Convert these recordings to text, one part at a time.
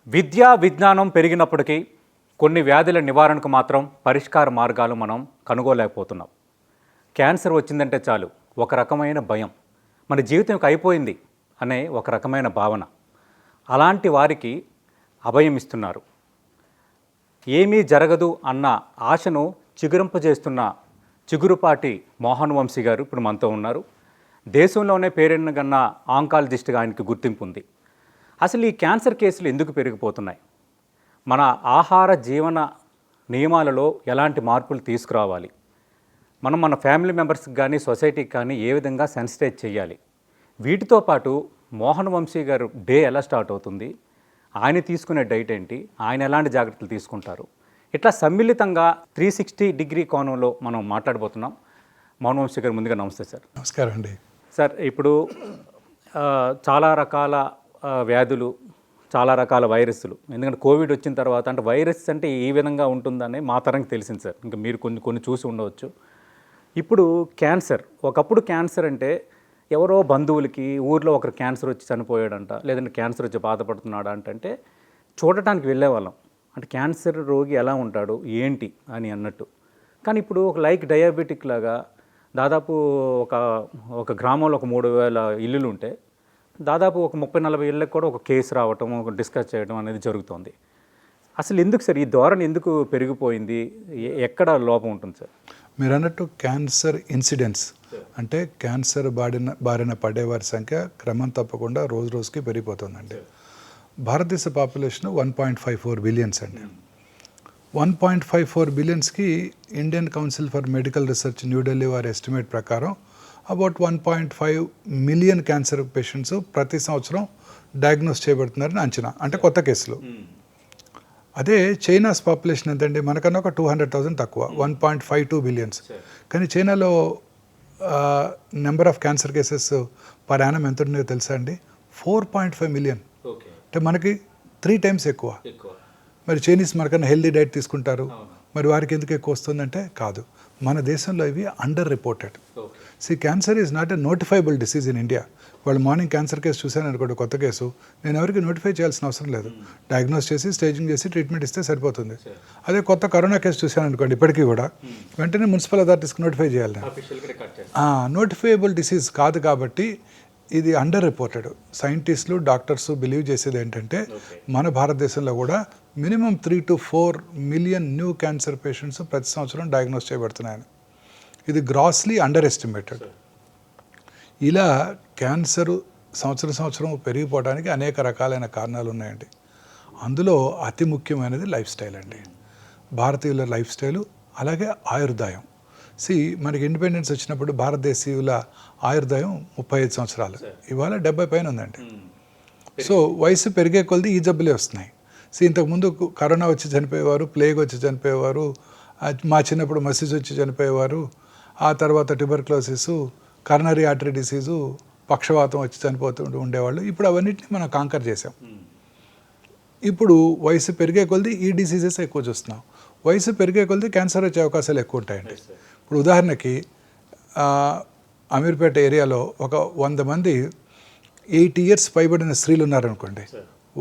విద్యా విజ్ఞానం పెరిగినప్పటికీ కొన్ని వ్యాధుల నివారణకు మాత్రం పరిష్కార మార్గాలు మనం కనుగోలేకపోతున్నాం. క్యాన్సర్ వచ్చిందంటే చాలు ఒక రకమైన భయం, మన జీవితం ఇక అయిపోయింది అనే ఒక రకమైన భావన. అలాంటి వారికి అభయం ఇస్తున్నారు. ఏమీ జరగదు అన్న ఆశను చిగురింపజేస్తున్న చిగురుపాటి మోహన్ వంశీ గారు ఇప్పుడు మనతో ఉన్నారు. దేశంలోనే పేరెన్నగన్న ఆంకాలజిస్ట్గా ఆయనకి గుర్తింపు ఉంది. అసలు ఈ క్యాన్సర్ కేసులు ఎందుకు పెరిగిపోతున్నాయి? మన ఆహార జీవన నియమాలలో ఎలాంటి మార్పులు తీసుకురావాలి? మన ఫ్యామిలీ మెంబర్స్కి కానీ సొసైటీకి కానీ ఏ విధంగా సెన్సిటైజ్ చేయాలి? వీటితో పాటు మోహన్ వంశీ గారు డే ఎలా స్టార్ట్ అవుతుంది, ఆయన తీసుకునే డైట్ ఏంటి, ఆయన ఎలాంటి జాగ్రత్తలు తీసుకుంటారు, ఇట్లా సమ్మిళితంగా 360 డిగ్రీ కోణంలో మనం మాట్లాడబోతున్నాం. మోహన్ వంశీ గారు ముందుగా నమస్తే సార్. నమస్కారం అండి. సార్, ఇప్పుడు చాలా రకాల వ్యాధులు, చాలా రకాల వైరస్లు, ఎందుకంటే కోవిడ్ వచ్చిన తర్వాత అంటే వైరస్ అంటే ఈ విధంగా ఉంటుందని మా తరంకి తెలిసింది సార్. ఇంకా మీరు కొన్ని చూసి ఉండవచ్చు. ఇప్పుడు క్యాన్సర్, ఒకప్పుడు క్యాన్సర్ అంటే ఎవరో బంధువులకి ఊర్లో ఒకరు క్యాన్సర్ వచ్చి చనిపోయాడంట, లేదంటే క్యాన్సర్ వచ్చి బాధపడుతున్నాడా అంటే చూడటానికి వెళ్ళేవాళ్ళం. అంటే క్యాన్సర్ రోగి ఎలా ఉంటాడు ఏంటి అని అన్నట్టు. కానీ ఇప్పుడు ఒక లైక్ డయాబెటిక్ లాగా దాదాపు ఒక గ్రామంలో ఒక 3000 ఇల్లులు ఉంటే దాదాపు ఒక 30-40 ఇళ్ళకి కూడా ఒక కేసు రావటం, ఒక డిస్కస్ చేయడం అనేది జరుగుతుంది. అసలు ఎందుకు సార్ ఈ ధోరణి ఎందుకు పెరిగిపోయింది? ఎక్కడ లోపం ఉంటుంది సార్? మీరు అన్నట్టు క్యాన్సర్ ఇన్సిడెంట్స్ అంటే క్యాన్సర్ బారిన పడేవారి సంఖ్య క్రమం తప్పకుండా రోజు రోజుకి పెరిగిపోతుందండి. భారతదేశ పాపులేషన్ 1.54 బిలియన్స్ అండి. 1.54 బిలియన్స్కి Indian council for medical research New Delhi వారి ఎస్టిమేట్ ప్రకారం అబౌట్ 1.5 మిలియన్ క్యాన్సర్ పేషెంట్స్ ప్రతి సంవత్సరం డయాగ్నోస్ చేయబడుతున్నారని అంచనా, అంటే కొత్త కేసులు. అదే చైనాస్ పాపులేషన్ ఎంతండి, మనకన్నా ఒక 200,000 తక్కువ, 1.52 బిలియన్స్. కానీ చైనాలో number of cancer cases per annum ఎంత ఉన్నాయో తెలుసా అండి? 4.5 మిలియన్. అంటే మనకి 3 times ఎక్కువ. మరి చైనీస్ మనకన్నా హెల్దీ డైట్ తీసుకుంటారు, మరి వారికి ఎందుకు ఎక్కువ వస్తుందంటే కాదు, మన దేశంలో ఇవి under reported. Cancer is not a notifiable disease in India. వాళ్ళు మార్నింగ్ క్యాన్సర్ కేసు చూశాను అనుకోండి, కొత్త కేసు, నేను ఎవరికి నోటిఫై చేయాల్సిన అవసరం లేదు. డయాగ్నోస్ చేసి స్టేజింగ్ చేసి ట్రీట్మెంట్ ఇస్తే సరిపోతుంది. అదే కొత్త కరోనా కేసు చూశాను అనుకోండి, ఇప్పటికీ కూడా వెంటనే మున్సిపల్ అథారిటీస్కి నోటిఫై చేయాలి. నోటిఫైబుల్ డిసీజ్ కాదు కాబట్టి ఇది అండర్ రిపోర్టెడ్. సైంటిస్టులు, డాక్టర్స్ బిలీవ్ చేసేది ఏంటంటే మన భారతదేశంలో కూడా minimum 3 to 4 million new cancer patients ప్రతి సంవత్సరం డయాగ్నోస్ చేయబడుతున్నాయని. ఇది గ్రాస్లీ అండర్ ఎస్టిమేటెడ్. ఇలా క్యాన్సర్ సంవత్సరం పెరిగిపోవడానికి అనేక రకాలైన కారణాలు ఉన్నాయండి. అందులో అతి ముఖ్యమైనది లైఫ్ స్టైల్ అండి. భారతీయుల లైఫ్ స్టైలు, అలాగే ఆయుర్దాయం. మనకి ఇండిపెండెన్స్ వచ్చినప్పుడు భారతదేశీయుల ఆయుర్దాయం 35 సంవత్సరాలు, ఇవాళ 70 పైన ఉందండి. సో వయసు పెరిగే కొలది ఈ జబ్బులే వస్తున్నాయి. ఇంతకుముందు కరోనా వచ్చి చనిపోయేవారు, ప్లేగ్ వచ్చి చనిపోయేవారు, మా చిన్నప్పుడు మసిస్ వచ్చి చనిపోయేవారు, ఆ తర్వాత ట్యూబర్క్లోసిస్, కరోనరీ ఆర్టరీ డిసీజు, పక్షవాతం వచ్చి చనిపోతూ ఉండేవాళ్ళు. ఇప్పుడు అవన్నిటిని మనం కాంకర్ చేసాం. ఇప్పుడు వయసు పెరిగే కొలది ఈ డిసీజెస్ ఎక్కువ చూస్తున్నాం. వయసు పెరిగే కొలది క్యాన్సర్ వచ్చే అవకాశాలు ఎక్కువ ఉంటాయండి. ఇప్పుడు ఉదాహరణకి అమీర్పేట ఏరియాలో ఒక 100 మంది 8 years పైబడిన స్త్రీలు ఉన్నారనుకోండి,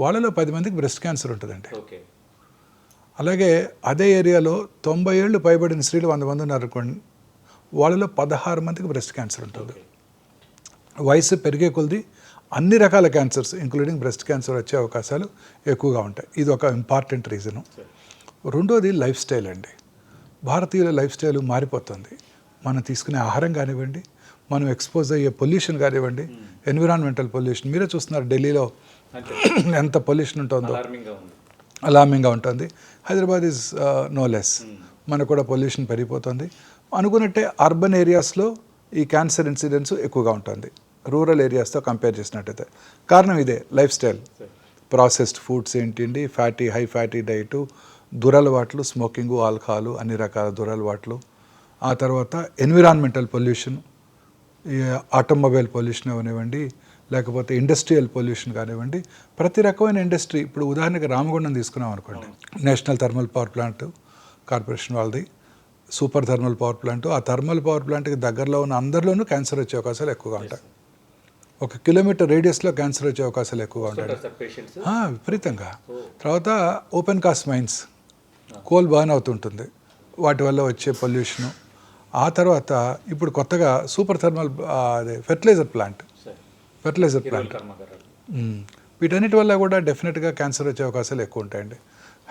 వాళ్ళలో 10 మందికి బ్రెస్ట్ క్యాన్సర్ ఉంటుందండి. అలాగే అదే ఏరియాలో 90 ఏళ్ళు పైబడిన స్త్రీలు 100 మంది ఉన్నారనుకోండి, వాళ్ళలో 16 మందికి బ్రెస్ట్ క్యాన్సర్ ఉంటుంది. వయసు పెరిగే కొలది అన్ని రకాల క్యాన్సర్స్ ఇంక్లూడింగ్ బ్రెస్ట్ క్యాన్సర్ వచ్చే అవకాశాలు ఎక్కువగా ఉంటాయి. ఇది ఒక ఇంపార్టెంట్ రీజను. రెండోది లైఫ్ స్టైల్ అండి. భారతీయుల లైఫ్ స్టైల్ మారిపోతుంది. మనం తీసుకునే ఆహారం కానివ్వండి, మనం ఎక్స్పోజ్ అయ్యే పొల్యూషన్ కానివ్వండి, ఎన్విరాన్మెంటల్ పొల్యూషన్ మీరే చూస్తున్నారు, ఢిల్లీలో ఎంత పొల్యూషన్ ఉంటుందో, అలార్మింగ్గా ఉంటుంది. Hyderabad is no less. మనకు కూడా పొల్యూషన్ పెరిగిపోతుంది. అనుకున్నట్టే అర్బన్ ఏరియాస్లో ఈ క్యాన్సర్ ఇన్సిడెన్స్ ఎక్కువగా ఉంటుంది రూరల్ ఏరియాస్తో కంపేర్ చేసినట్టయితే. కారణం ఇదే, లైఫ్ స్టైల్. ప్రాసెస్డ్ ఫుడ్స్ ఏంటండి, హై ఫ్యాటీ డైటు, దురలవాట్లు, స్మోకింగు, ఆల్కహాలు, అన్ని రకాల దురలవాట్లు. ఆ తర్వాత ఎన్విరాన్మెంటల్ పొల్యూషన్, ఆటోమొబైల్ పొల్యూషన్ అవనివ్వండి, లేకపోతే ఇండస్ట్రియల్ పొల్యూషన్ కానివ్వండి, ప్రతి రకమైన ఇండస్ట్రీ. ఇప్పుడు ఉదాహరణకి రామగుండం తీసుకున్నాం అనుకోండి, national thermal power plant corporation వాళ్ళది సూపర్ థర్మల్ పవర్ ప్లాంట్. ఆ థర్మల్ పవర్ ప్లాంట్కి దగ్గరలో ఉన్న అందరిలోనూ క్యాన్సర్ వచ్చే అవకాశాలు ఎక్కువగా ఉంటాయి. 1 కిలోమీటర్ రేడియస్లో క్యాన్సర్ వచ్చే అవకాశాలు ఎక్కువగా ఉంటాయి. పేషెంట్స్ విపరీతంగా. తర్వాత open cast mines, coal burn అవుతుంటుంది, వాటి వల్ల వచ్చే పొల్యూషను. ఆ తర్వాత ఇప్పుడు కొత్తగా సూపర్ థర్మల్ అదే ఫెర్టిలైజర్ ప్లాంట్ వీటన్నిటి వల్ల కూడా డెఫినెట్గా క్యాన్సర్ వచ్చే అవకాశాలు ఎక్కువ ఉంటాయండి.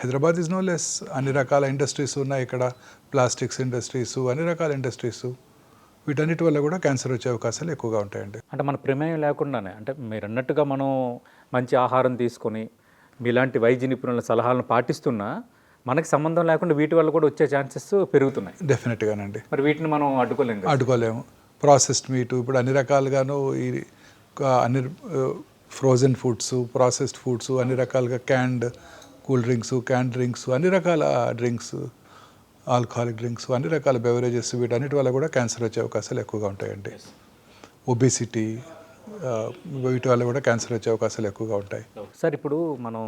Hyderabad is no less. అన్ని రకాల ఇండస్ట్రీస్ ఉన్నాయి ఇక్కడ, ప్లాస్టిక్స్ ఇండస్ట్రీస్, అన్ని రకాల ఇండస్ట్రీస్. వీటన్నిటి వల్ల కూడా క్యాన్సర్ వచ్చే అవకాశాలు ఎక్కువగా ఉంటాయండి. అంటే మన ప్రమేయం లేకుండానే, అంటే మీరు అన్నట్టుగా మనం మంచి ఆహారం తీసుకొని మీలాంటి వైద్య నిపుణుల సలహాలను పాటిస్తున్నా మనకి సంబంధం లేకుండా వీటి వల్ల కూడా వచ్చే ఛాన్సెస్ పెరుగుతున్నాయి. డెఫినెట్గానండి. మరి వీటిని మనం అడ్డుకోలేము. ప్రాసెస్డ్ మీటు ఇప్పుడు అన్ని రకాలుగాను, ఈ అన్ని ఫ్రోజన్ ఫుడ్స్, ప్రాసెస్డ్ ఫుడ్స్, అన్ని రకాలుగా క్యాండ్ కూల్ డ్రింక్స్, క్యాన్ డ్రింక్స్, అన్ని రకాల డ్రింక్స్, ఆల్కహాలిక్ డ్రింక్స్, అన్ని రకాల బెవరేజెస్, వీటన్నిటి వల్ల కూడా క్యాన్సర్ వచ్చే అవకాశాలు ఎక్కువగా ఉంటాయండి. ఒబేసిటీ, వీటి వల్ల కూడా క్యాన్సర్ వచ్చే అవకాశాలు ఎక్కువగా ఉంటాయి. సార్ ఇప్పుడు మనం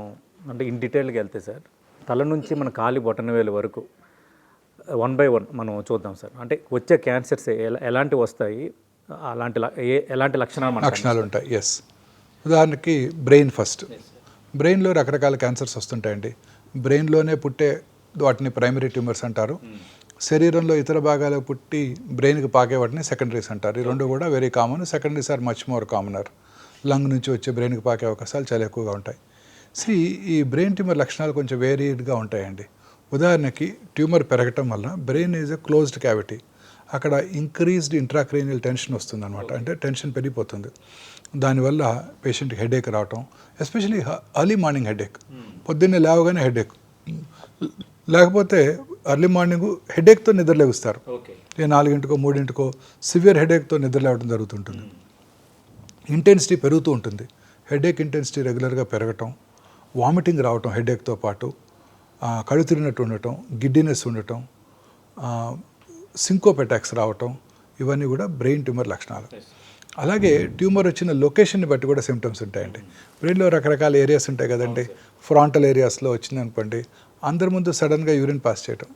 అంటే ఇన్ డీటెయిల్గా వెళ్తే సార్, తల నుంచి మన కాలి బొటనవేలు వరకు 1 by 1 మనం చూద్దాం సార్. అంటే వచ్చే క్యాన్సర్స్ ఎలాంటివి వస్తాయి, ఎలాంటి లక్షణాలు ఉంటాయి. ఎస్, ఉదాహరణకి బ్రెయిన్ ఫస్ట్. బ్రెయిన్లో రకరకాల క్యాన్సర్స్ వస్తుంటాయండి. బ్రెయిన్లోనే పుట్టే వాటిని ప్రైమరీ ట్యూమర్స్ అంటారు. శరీరంలో ఇతర భాగాలకు పుట్టి బ్రెయిన్కి పాకే వాటిని సెకండరీస్ అంటారు. ఈ రెండు కూడా very common. Secondaries are much more commoner. Lung నుంచి వచ్చే బ్రెయిన్కి పాకే అవకాశాలు చాలా ఎక్కువగా ఉంటాయి. ఈ బ్రెయిన్ ట్యూమర్ లక్షణాలు కొంచెం వేరీడ్గా ఉంటాయండి. ఉదాహరణకి ట్యూమర్ పెరగటం వల్ల brain is a closed cavity, అక్కడ ఇంక్రీజ్డ్ ఇంట్రాక్రేనియల్ టెన్షన్ వస్తుంది అనమాట. అంటే టెన్షన్ పెరిగిపోతుంది. దానివల్ల పేషెంట్కి హెడేక్ రావటం, ఎస్పెషలీ ఎర్లీ మార్నింగ్ హెడేక్, పొద్దున్నే లేవగానే హెడేక్, లేకపోతే ఎర్లీ మార్నింగ్ హెడేక్తో నిద్రలేగుస్తారు. 4 3 సివియర్ హెడేక్తో నిద్రలేవడం జరుగుతుంటుంది. ఇంటెన్సిటీ పెరుగుతూ ఉంటుంది. హెడేక్ ఇంటెన్సిటీ రెగ్యులర్గా పెరగటం, వామిటింగ్ రావటం హెడేక్తో పాటు, కళ్ళు తిరిగినట్టు ఉండటం, గిడ్డినెస్ ఉండటం, సింకోప్ అటాక్స్ రావటం, ఇవన్నీ కూడా బ్రెయిన్ ట్యూమర్ లక్షణాలు. అలాగే ట్యూమర్ వచ్చిన లొకేషన్ని బట్టి కూడా సిమ్టమ్స్ ఉంటాయండి. బ్రెయిన్లో రకరకాల ఏరియాస్ ఉంటాయి కదండి. ఫ్రాంటల్ ఏరియాస్లో వచ్చింది అనుకోండి, అందరి ముందు సడన్గా యూరిన్ పాస్ చేయటం,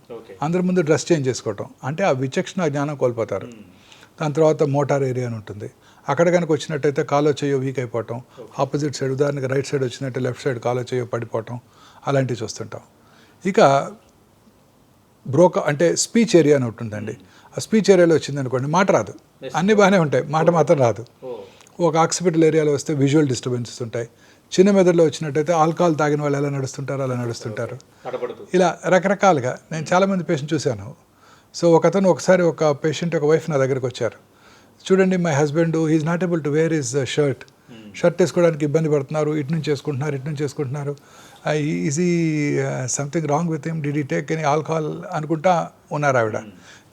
అందరి ముందు డ్రెస్ చేంజ్ చేసుకోవటం, అంటే ఆ విచక్షణ జ్ఞానం కోల్పోతారు. దాని తర్వాత మోటార్ ఏరియా అని ఉంటుంది, అక్కడ కనుక వచ్చినట్టయితే కాలో చేయో వీక్ అయిపోవటం, ఆపోజిట్ సైడ్ ఉదాహరణకి రైట్ సైడ్ వచ్చినట్టు లెఫ్ట్ సైడ్ కాలో చేయో పడిపోవటం, అలాంటివి చూస్తుంటాం. ఇక అంటే స్పీచ్ ఏరియా అని ఉంటుందండి. ఆ స్పీచ్ ఏరియాలో వచ్చింది అనుకోండి, మాట రాదు, అన్నీ బాగానే ఉంటాయి, మాట మాత్రం రాదు. ఒక ఆక్సిపిటల్ ఏరియాలో వస్తే విజువల్ డిస్టర్బెన్సెస్ ఉంటాయి. చిన్న మెదడులో వచ్చినట్టయితే ఆల్కహాల్ తాగిన వాళ్ళు ఎలా నడుస్తుంటారో అలా నడుస్తుంటారు. ఇలా రకరకాలుగా నేను చాలామంది పేషెంట్ చూశాను. సో ఒకసారి ఒక పేషెంట్ ఒక వైఫ్ నా దగ్గరికి వచ్చారు. చూడండి, my husband is not able to wear his shirt వేసుకోవడానికి ఇబ్బంది పడుతున్నారు, ఇటు నుంచి చేసుకుంటున్నారు. ఈజ్ ఈ something wrong with him, did he take any alcohol అనుకుంటా ఉన్నారు ఆవిడ.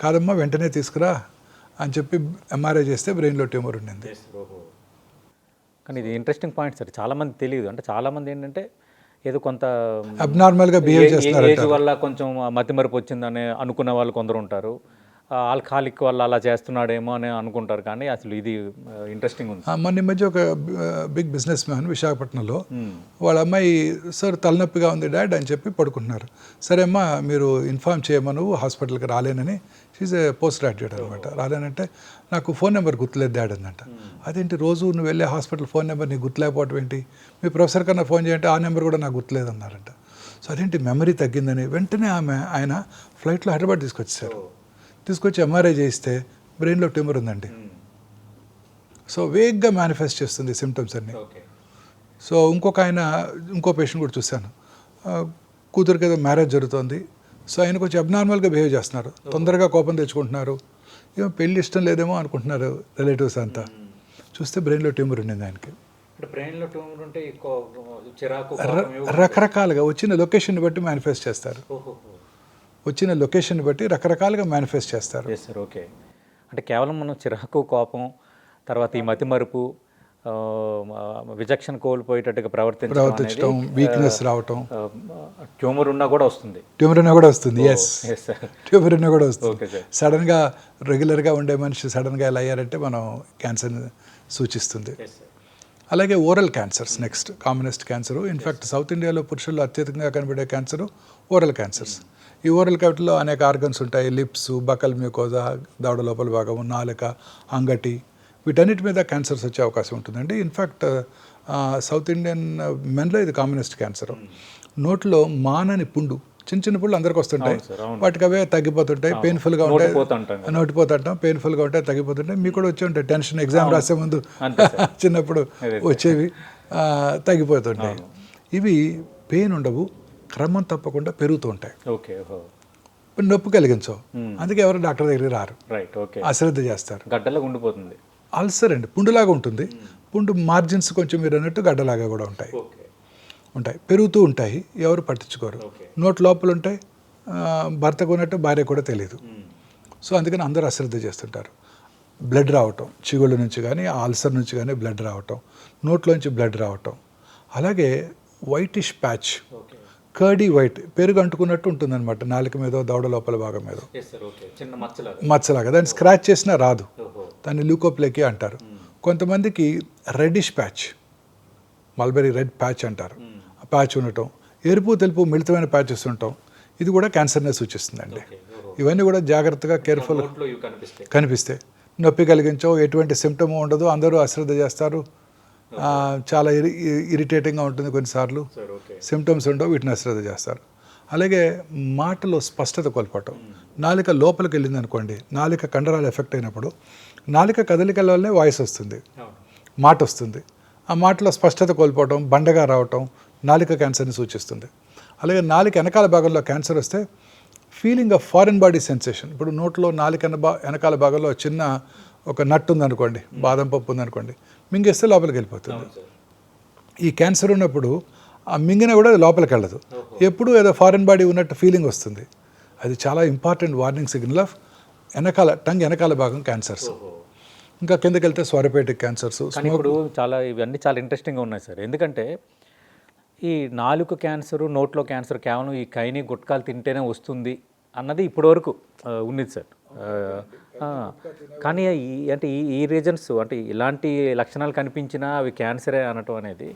కాదమ్మా, వెంటనే తీసుకురా అని చెప్పి ఎంఆర్ఐ చేస్తే బ్రెయిన్లో ట్యూమర్ ఉండింది. కానీ ఇది ఇంట్రెస్టింగ్ పాయింట్ సార్, చాలామంది తెలియదు. అంటే చాలామంది ఏంటంటే ఏదో కొంత అబ్నార్మల్గా బిహేవ్ చేస్తున్నారు, ఏజ్ వల్ల కొంచెం మతిమరుపు వచ్చిందని అనుకున్న వాళ్ళు కొందరు ఉంటారు. ఆల్కహాలిక్ వల్ల అలా చేస్తున్నాడేమో అని అనుకుంటారు. కానీ అసలు ఇది ఇంట్రెస్టింగ్ ఉంది. మొన్న మధ్య ఒక బిగ్ బిజినెస్ మ్యాన్ విశాఖపట్నంలో వాళ్ళ అమ్మాయి, సార్ తలనొప్పిగా ఉంది డాడ్ అని చెప్పి పడుకుంటున్నారు. సరే అమ్మా, మీరు ఇన్ఫార్మ్ చేయమను హాస్పిటల్కి రాలేనని. షీజ్ ఏ పోస్ట్ గ్రాడ్యుయేట్ అనమాట. రాలేనంటే నాకు ఫోన్ నెంబర్ గుర్తులేదు డాడ్ అందంట. అదేంటి, రోజు నువ్వు వెళ్ళే హాస్పిటల్ ఫోన్ నెంబర్ నీకు గుర్తులేకపోవటం ఏంటి, మీ ప్రొఫెసర్ కన్నా ఫోన్ చేయంటే ఆ నెంబర్ కూడా నాకు గుర్తులేదు అన్నారంట. సో అదేంటి మెమరీ తగ్గిందని వెంటనే ఆయన ఫ్లైట్లో హైదరాబాద్ తీసుకొచ్చి ఎంఆర్ఐ చేయిస్తే బ్రెయిన్లో ట్యూమర్ ఉందండి. సో వేగ్గా మేనిఫెస్ట్ చేస్తుంది సిమ్టమ్స్ అన్నీ. సో ఇంకో పేషెంట్ కూడా చూశాను. కూతురికి ఏదో మ్యారేజ్ జరుగుతుంది. సో ఆయన కొంచెం అబ్నార్మల్గా బిహేవ్ చేస్తున్నారు, తొందరగా కోపం తెచ్చుకుంటున్నారు. ఏమో పెళ్ళి ఇష్టం లేదేమో అనుకుంటున్నారు రిలేటివ్స్ అంతా. చూస్తే బ్రెయిన్లో ట్యూమర్ ఉండింది ఆయనకి. రకరకాలుగా వచ్చిన లొకేషన్ని బట్టి మేనిఫెస్ట్ చేస్తారు. వచ్చిన లొకేషన్ని బట్టి రకరకాలుగా మేనిఫెస్ట్ చేస్తారు. ఓకే, అంటే కేవలం మనం చిరాకు, కోపం, తర్వాత ఈ మతిమరుపు, విచక్షణ కోల్పోయేటట్టుగా ప్రవర్తించడం, వీక్నెస్ రావటం, ట్యూమర్ ఉన్నా కూడా వస్తుంది. ఎస్, ట్యూమర్ ఉన్నా కూడా వస్తుంది. సడన్గా రెగ్యులర్గా ఉండే మనిషి సడన్గా ఎలా అయ్యారంటే మనం క్యాన్సర్ని సూచిస్తుంది. అలాగే oral cancers next commonest cancer. In fact south ఇండియాలో పురుషుల్లో అత్యధికంగా కనబడే క్యాన్సరు ఓరల్ క్యాన్సర్స్. ఈ ఓరల్ క్యావిటీలో అనేక ఆర్గన్స్ ఉంటాయి. లిప్స్, బకల్ మ్యూకోజా, దవడ లోపల భాగము, నాలుక, అంగటి, వీటన్నిటి మీద క్యాన్సర్స్ వచ్చే అవకాశం ఉంటుందండి. ఇన్ఫ్యాక్ట్ సౌత్ ఇండియన్ మెన్లో ఇది కామనెస్ట్ క్యాన్సర్. నోట్లో మానని పుండు, చిన్న చిన్న పుండ్లు అందరికి వస్తుంటాయి, వాటికి అవే తగ్గిపోతుంటాయి, పెయిన్ఫుల్గా ఉంటాయి, నోటిపోతుంటాం, పెయిన్ఫుల్గా ఉంటాయి, తగ్గిపోతుంటాయి. మీకు కూడా వచ్చి ఉంటాయి, టెన్షన్ ఎగ్జామ్ రాసే ముందు చిన్నప్పుడు వచ్చేవి తగ్గిపోతుంటాయి. ఇవి పెయిన్ ఉండవు, క్రమం తప్పకుండా పెరుగుతూ ఉంటాయి. నొప్పి కలిగించవు, అందుకే ఎవరు డాక్టర్ దగ్గరికి రారు, అశ్రద్ధ చేస్తారు. గడ్డలాగా ఉండిపోతుంది, అల్సర్ అండి, పుండులాగా ఉంటుంది. పుండు మార్జిన్స్ కొంచెం మీరు అన్నట్టు గడ్డలాగా కూడా ఉంటాయి, పెరుగుతూ ఉంటాయి, ఎవరు పట్టించుకోరు. నోట్ లోపల ఉంటాయి, భర్తకు ఉన్నట్టు భార్య కూడా తెలియదు. సో అందుకని అందరూ అశ్రద్ధ చేస్తుంటారు. బ్లడ్ రావటం, చిగుళ్ళ నుంచి కానీ అల్సర్ నుంచి కానీ బ్లడ్ రావటం, నోట్లోంచి బ్లడ్ రావటం, అలాగే వైటిష్ ప్యాచ్, కర్డీ వైట్, పెరుగు అంటుకున్నట్టు ఉంటుందన్నమాట, నాలుక మీద, దవడ లోపల భాగం మీద మచ్చలాగా. దాన్ని స్క్రాచ్ చేసినా రాదు, దాన్ని ల్యూకోప్లేకియా అంటారు. కొంతమందికి reddish patch, mulberry red patch అంటారు, ఆ ప్యాచ్ ఉండటం, ఎరుపు తెలుపు మిళితమైన ప్యాచెస్ ఉండటం, ఇది కూడా క్యాన్సర్నే సూచిస్తుందండి. ఇవన్నీ కూడా జాగ్రత్తగా కేర్ఫుల్గా కనిపిస్తాయి. నొప్పి కలిగించవు, ఎటువంటి సిమ్టమ్ ఉండదు, అందరూ అశ్రద్ధ చేస్తారు, చాలా ఇరిటేటింగ్గా ఉంటుంది కొన్నిసార్లు, సిమ్టమ్స్ ఉండవు, వీటిని అశ్రద్ధ చేస్తారు. అలాగే మాటలో స్పష్టత కోల్పోవటం, నాలిక లోపలికి వెళ్ళింది అనుకోండి, నాలిక కండరాలు ఎఫెక్ట్ అయినప్పుడు నాలిక కదలికల వల్లే వాయిస్ వస్తుంది, మాట వస్తుంది. ఆ మాటలో స్పష్టత కోల్పోవటం, బండగా రావటం నాలిక క్యాన్సర్ని సూచిస్తుంది. అలాగే నాలిక వెనకాల భాగంలో క్యాన్సర్ వస్తే feeling of foreign body sensation, ఇప్పుడు నోట్లో నాలిక వెనకాల భాగంలో చిన్న ఒక నట్టు ఉందనుకోండి, బాదం పప్పు ఉందనుకోండి, మింగేస్తే లోపలికి వెళ్ళిపోతుంది. ఈ క్యాన్సర్ ఉన్నప్పుడు ఆ మింగిన కూడా లోపలికి వెళ్ళదు, ఎప్పుడు ఏదో ఫారిన్ బాడీ ఉన్నట్టు ఫీలింగ్ వస్తుంది. అది చాలా important warning signal of tongue వెనకాల భాగం క్యాన్సర్స్. ఇంకా కిందకి వెళ్తే స్వరపేటిక్ క్యాన్సర్స్. ఇప్పుడు ఇవన్నీ చాలా ఇంట్రెస్టింగ్గా ఉన్నాయి సార్, ఎందుకంటే ఈ నాలుక క్యాన్సరు, నోట్లో క్యాన్సర్ కేవలం ఈ కైని గుట్కాలు తింటేనే వస్తుంది అన్నది ఇప్పటివరకు ఉన్నది సార్. కానీ అంటే ఈ రీజన్స్, అంటే ఇలాంటి లక్షణాలు కనిపించినా అవి క్యాన్సరే అనటం అనేది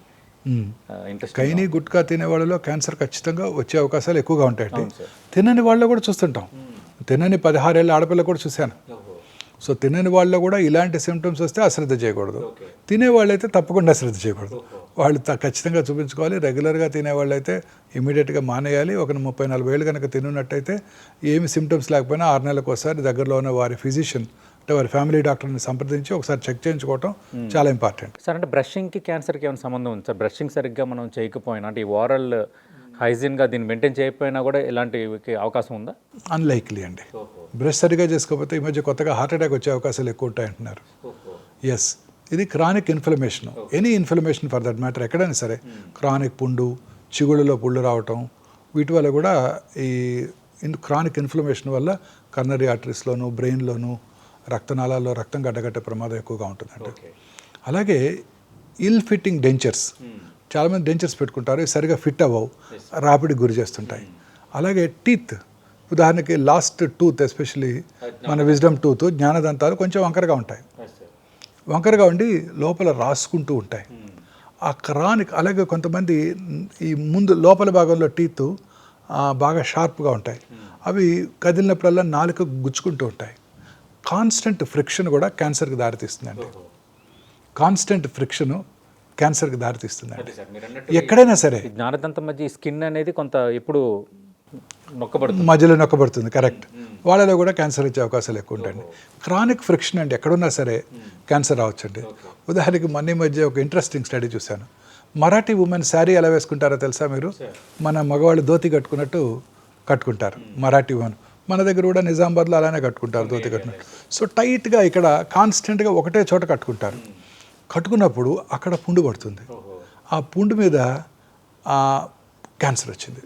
ఇంట్రెస్ట్. కైని గుట్కా తినే వాళ్ళలో క్యాన్సర్ ఖచ్చితంగా వచ్చే అవకాశాలు ఎక్కువగా ఉంటాయండి. తినని వాళ్ళు కూడా చూస్తుంటాం, తినని 16 ఏళ్ళ ఆడపిల్ల కూడా చూశాను. సో తినని వాళ్ళలో కూడా ఇలాంటి సిమ్టమ్స్ వస్తే అశ్రద్ధ చేయకూడదు, తినేవాళ్ళు అయితే తప్పకుండా అశ్రద్ధ చేయకూడదు, వాళ్ళు ఖచ్చితంగా చూపించుకోవాలి. రెగ్యులర్గా తినేవాళ్ళు అయితే ఇమీడియట్గా మానేయాలి. ఒక 30-40 ఏళ్ళు కనుక తిన్నట్టయితే ఏమి సిమ్టమ్స్ లేకపోయినా 6 నెలలకు ఒకసారి దగ్గరలో ఉన్న వారి ఫిజిషియన్ అంటే వారి ఫ్యామిలీ డాక్టర్ని సంప్రదించి ఒకసారి చెక్ చేయించుకోవటం చాలా ఇంపార్టెంట్. సార్ అంటే బ్రషింగ్కి క్యాన్సర్కి ఏమైనా సంబంధం ఉంది సార్? బ్రషింగ్ సరిగ్గా మనం చేయకపోయినా, అంటే ఈ ఓరల్ హైజీన్గా దీన్ని మెయింటైన్ చేయకపోయినా కూడా ఇలాంటికి అవకాశం ఉందా? అన్లైక్లీ అండి. బ్రష్ సరిగ్గా చేసుకోకపోతే ఈ మధ్య కొత్తగా హార్ట్ అటాక్ వచ్చే అవకాశాలు ఎక్కువ ఉంటాయంటున్నారు. ఎస్, ఇది chronic inflammation, any inflammation for that matter, ఎక్కడైనా సరే క్రానిక్ పుండు, చిగుళ్ళలో పుళ్ళు రావటం, వీటి వల్ల కూడా ఈ క్రానిక్ ఇన్ఫ్లమేషన్ వల్ల కర్నరీ ఆర్టరీస్లోను, బ్రెయిన్లోను, రక్తనాళాల్లో రక్తం గడ్డగట్టే ప్రమాదం ఎక్కువగా ఉంటుందండి. అలాగే ఇల్ ఫిట్టింగ్ డెంచర్స్, చాలామంది డెంచర్స్ పెట్టుకుంటారు, సరిగా ఫిట్ అవ్వవు, రాపిడికి గురి చేస్తుంటాయి. అలాగే టీత్, ఉదాహరణకి లాస్ట్ టూత్, ఎస్పెషలీ మన విజ్డమ్ టూత్, జ్ఞానదంతాలు కొంచెం వంకరగా ఉంటాయి, వంకరగా ఉండి లోపల రాసుకుంటూ ఉంటాయి. ఆ క్రానిక్, అలాగే కొంతమంది ఈ ముందు లోపల భాగంలో టీత్ బాగా షార్ప్గా ఉంటాయి, అవి కదిలినప్పుడల్లా నాలుక గుచ్చుకుంటూ ఉంటాయి. కాన్స్టెంట్ ఫ్రిక్షన్ కూడా క్యాన్సర్కి దారితీస్తుందండి. కాన్స్టెంట్ ఫ్రిక్షన్ క్యాన్సర్కి దారితీస్తుందండి ఎక్కడైనా సరే. జ్ఞానదంతం మధ్య స్కిన్ అనేది కొంత ఎప్పుడు మధ్యలో నొక్కబడుతుంది, కరెక్ట్. వాళ్ళలో కూడా క్యాన్సర్ వచ్చే అవకాశాలు ఎక్కువ ఉంటాయండి. క్రానిక్ ఫ్రిక్షన్ అండి, ఎక్కడున్నా సరే క్యాన్సర్ రావచ్చండి. ఉదాహరణకి మొన్న మధ్య ఒక ఇంట్రెస్టింగ్ స్టడీ చూశాను. మరాఠీ ఉమెన్ శారీ ఎలా వేసుకుంటారో తెలుసా మీరు? మన మగవాళ్ళు ధోతి కట్టుకున్నట్టు కట్టుకుంటారు మరాఠీ ఉమెన్. మన దగ్గర కూడా నిజామాబాద్లో అలానే కట్టుకుంటారు ధోతి కట్టుకున్నట్టు. సో టైట్గా ఇక్కడ కాన్స్టెంట్గా ఒకటే చోట కట్టుకుంటారు. కట్టుకున్నప్పుడు అక్కడ పుండు పడుతుంది, ఆ పుండు మీద క్యాన్సర్ వచ్చింది.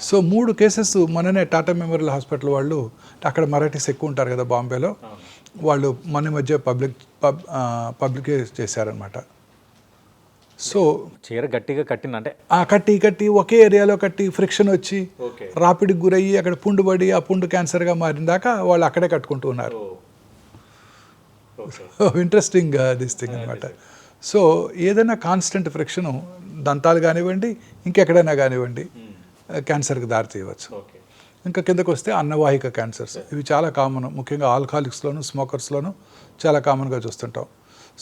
సో 3 కేసెస్ మొన్ననే టాటా మెమోరియల్ హాస్పిటల్ వాళ్ళు, అక్కడ మరాఠీస్ ఎక్కువ ఉంటారు కదా బాంబేలో, వాళ్ళు మొన్న మధ్య పబ్లిక్ చేశారనమాట. సో చీర గట్టిగా కట్టిందంటే కట్టి ఒకే ఏరియాలో కట్టి ఫ్రిక్షన్ వచ్చి రాపిడికి గురయ్యి అక్కడ పుండు పడి ఆ పుండు క్యాన్సర్గా మారిన దాకా వాళ్ళు అక్కడే కట్టుకుంటూ ఉన్నారు. ఇంట్రెస్టింగ్ దిస్ థింగ్ అనమాట. సో ఏదైనా కాన్స్టెంట్ ఫ్రిక్షను, దంతాలు కానివ్వండి ఇంకెక్కడైనా కానివ్వండి, క్యాన్సర్కి దారి తీయవచ్చు. ఇంకా కిందకు వస్తే అన్నవాహిక క్యాన్సర్స్, ఇవి చాలా కామన్, ముఖ్యంగా ఆల్కహాలిక్స్లోను స్మోకర్స్లోను చాలా కామన్గా చూస్తుంటాం.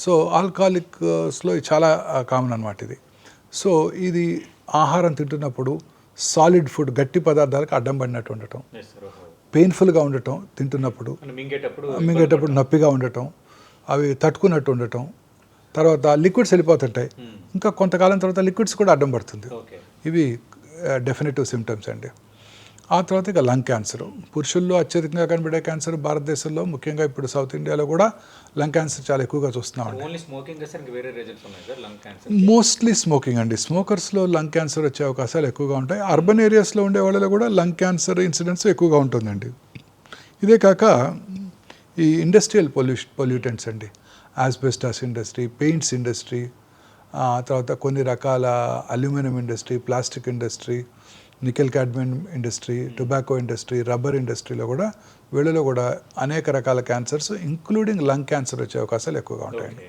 సో ఆల్కహాలిక్స్లో చాలా కామన్ అనమాట ఇది. సో ఇది ఆహారం తింటున్నప్పుడు సాలిడ్ ఫుడ్, గట్టి పదార్థాలకు అడ్డం పడినట్టు ఉండటం, పెయిన్ఫుల్గా ఉండటం, తింటున్నప్పుడు మింగేటప్పుడు నొప్పిగా ఉండటం, అవి తట్టుకున్నట్టు ఉండటం, తర్వాత లిక్విడ్స్ వెళ్ళిపోతుంటాయి, ఇంకా కొంతకాలం తర్వాత లిక్విడ్స్ కూడా అడ్డం పడుతుంది. ఇవి డెఫినెటివ్ సిమ్టమ్స్ అండి. ఆ తర్వాత ఇక లంగ్ క్యాన్సర్, పురుషుల్లో అత్యధికంగా కనబడే క్యాన్సర్ భారతదేశంలో, ముఖ్యంగా ఇప్పుడు సౌత్ ఇండియాలో కూడా లంగ్ క్యాన్సర్ చాలా ఎక్కువగా చూస్తున్నామండి. మోస్ట్లీ స్మోకింగ్ అండి. స్మోకర్స్లో లంగ్ క్యాన్సర్ వచ్చే అవకాశాలు ఎక్కువగా ఉంటాయి. అర్బన్ ఏరియాస్లో ఉండే వాళ్ళలో కూడా లంగ్ క్యాన్సర్ ఇన్సిడెన్స్ ఎక్కువగా ఉంటుందండి. ఇదే కాక ఈ ఇండస్ట్రియల్ పొల్యూటెంట్స్ అండి, ఆస్బెస్టాస్ ఇండస్ట్రీ, పెయింట్స్ ఇండస్ట్రీ, తర్వాత కొన్ని రకాల aluminium industry, plastic industry, nickel cadmium industry, tobacco industry, rubber ఇండస్ట్రీలో కూడా వీళ్ళలో కూడా అనేక రకాల క్యాన్సర్స్ ఇంక్లూడింగ్ లంగ్ క్యాన్సర్ వచ్చే అవకాశాలు ఎక్కువగా ఉంటాయండి.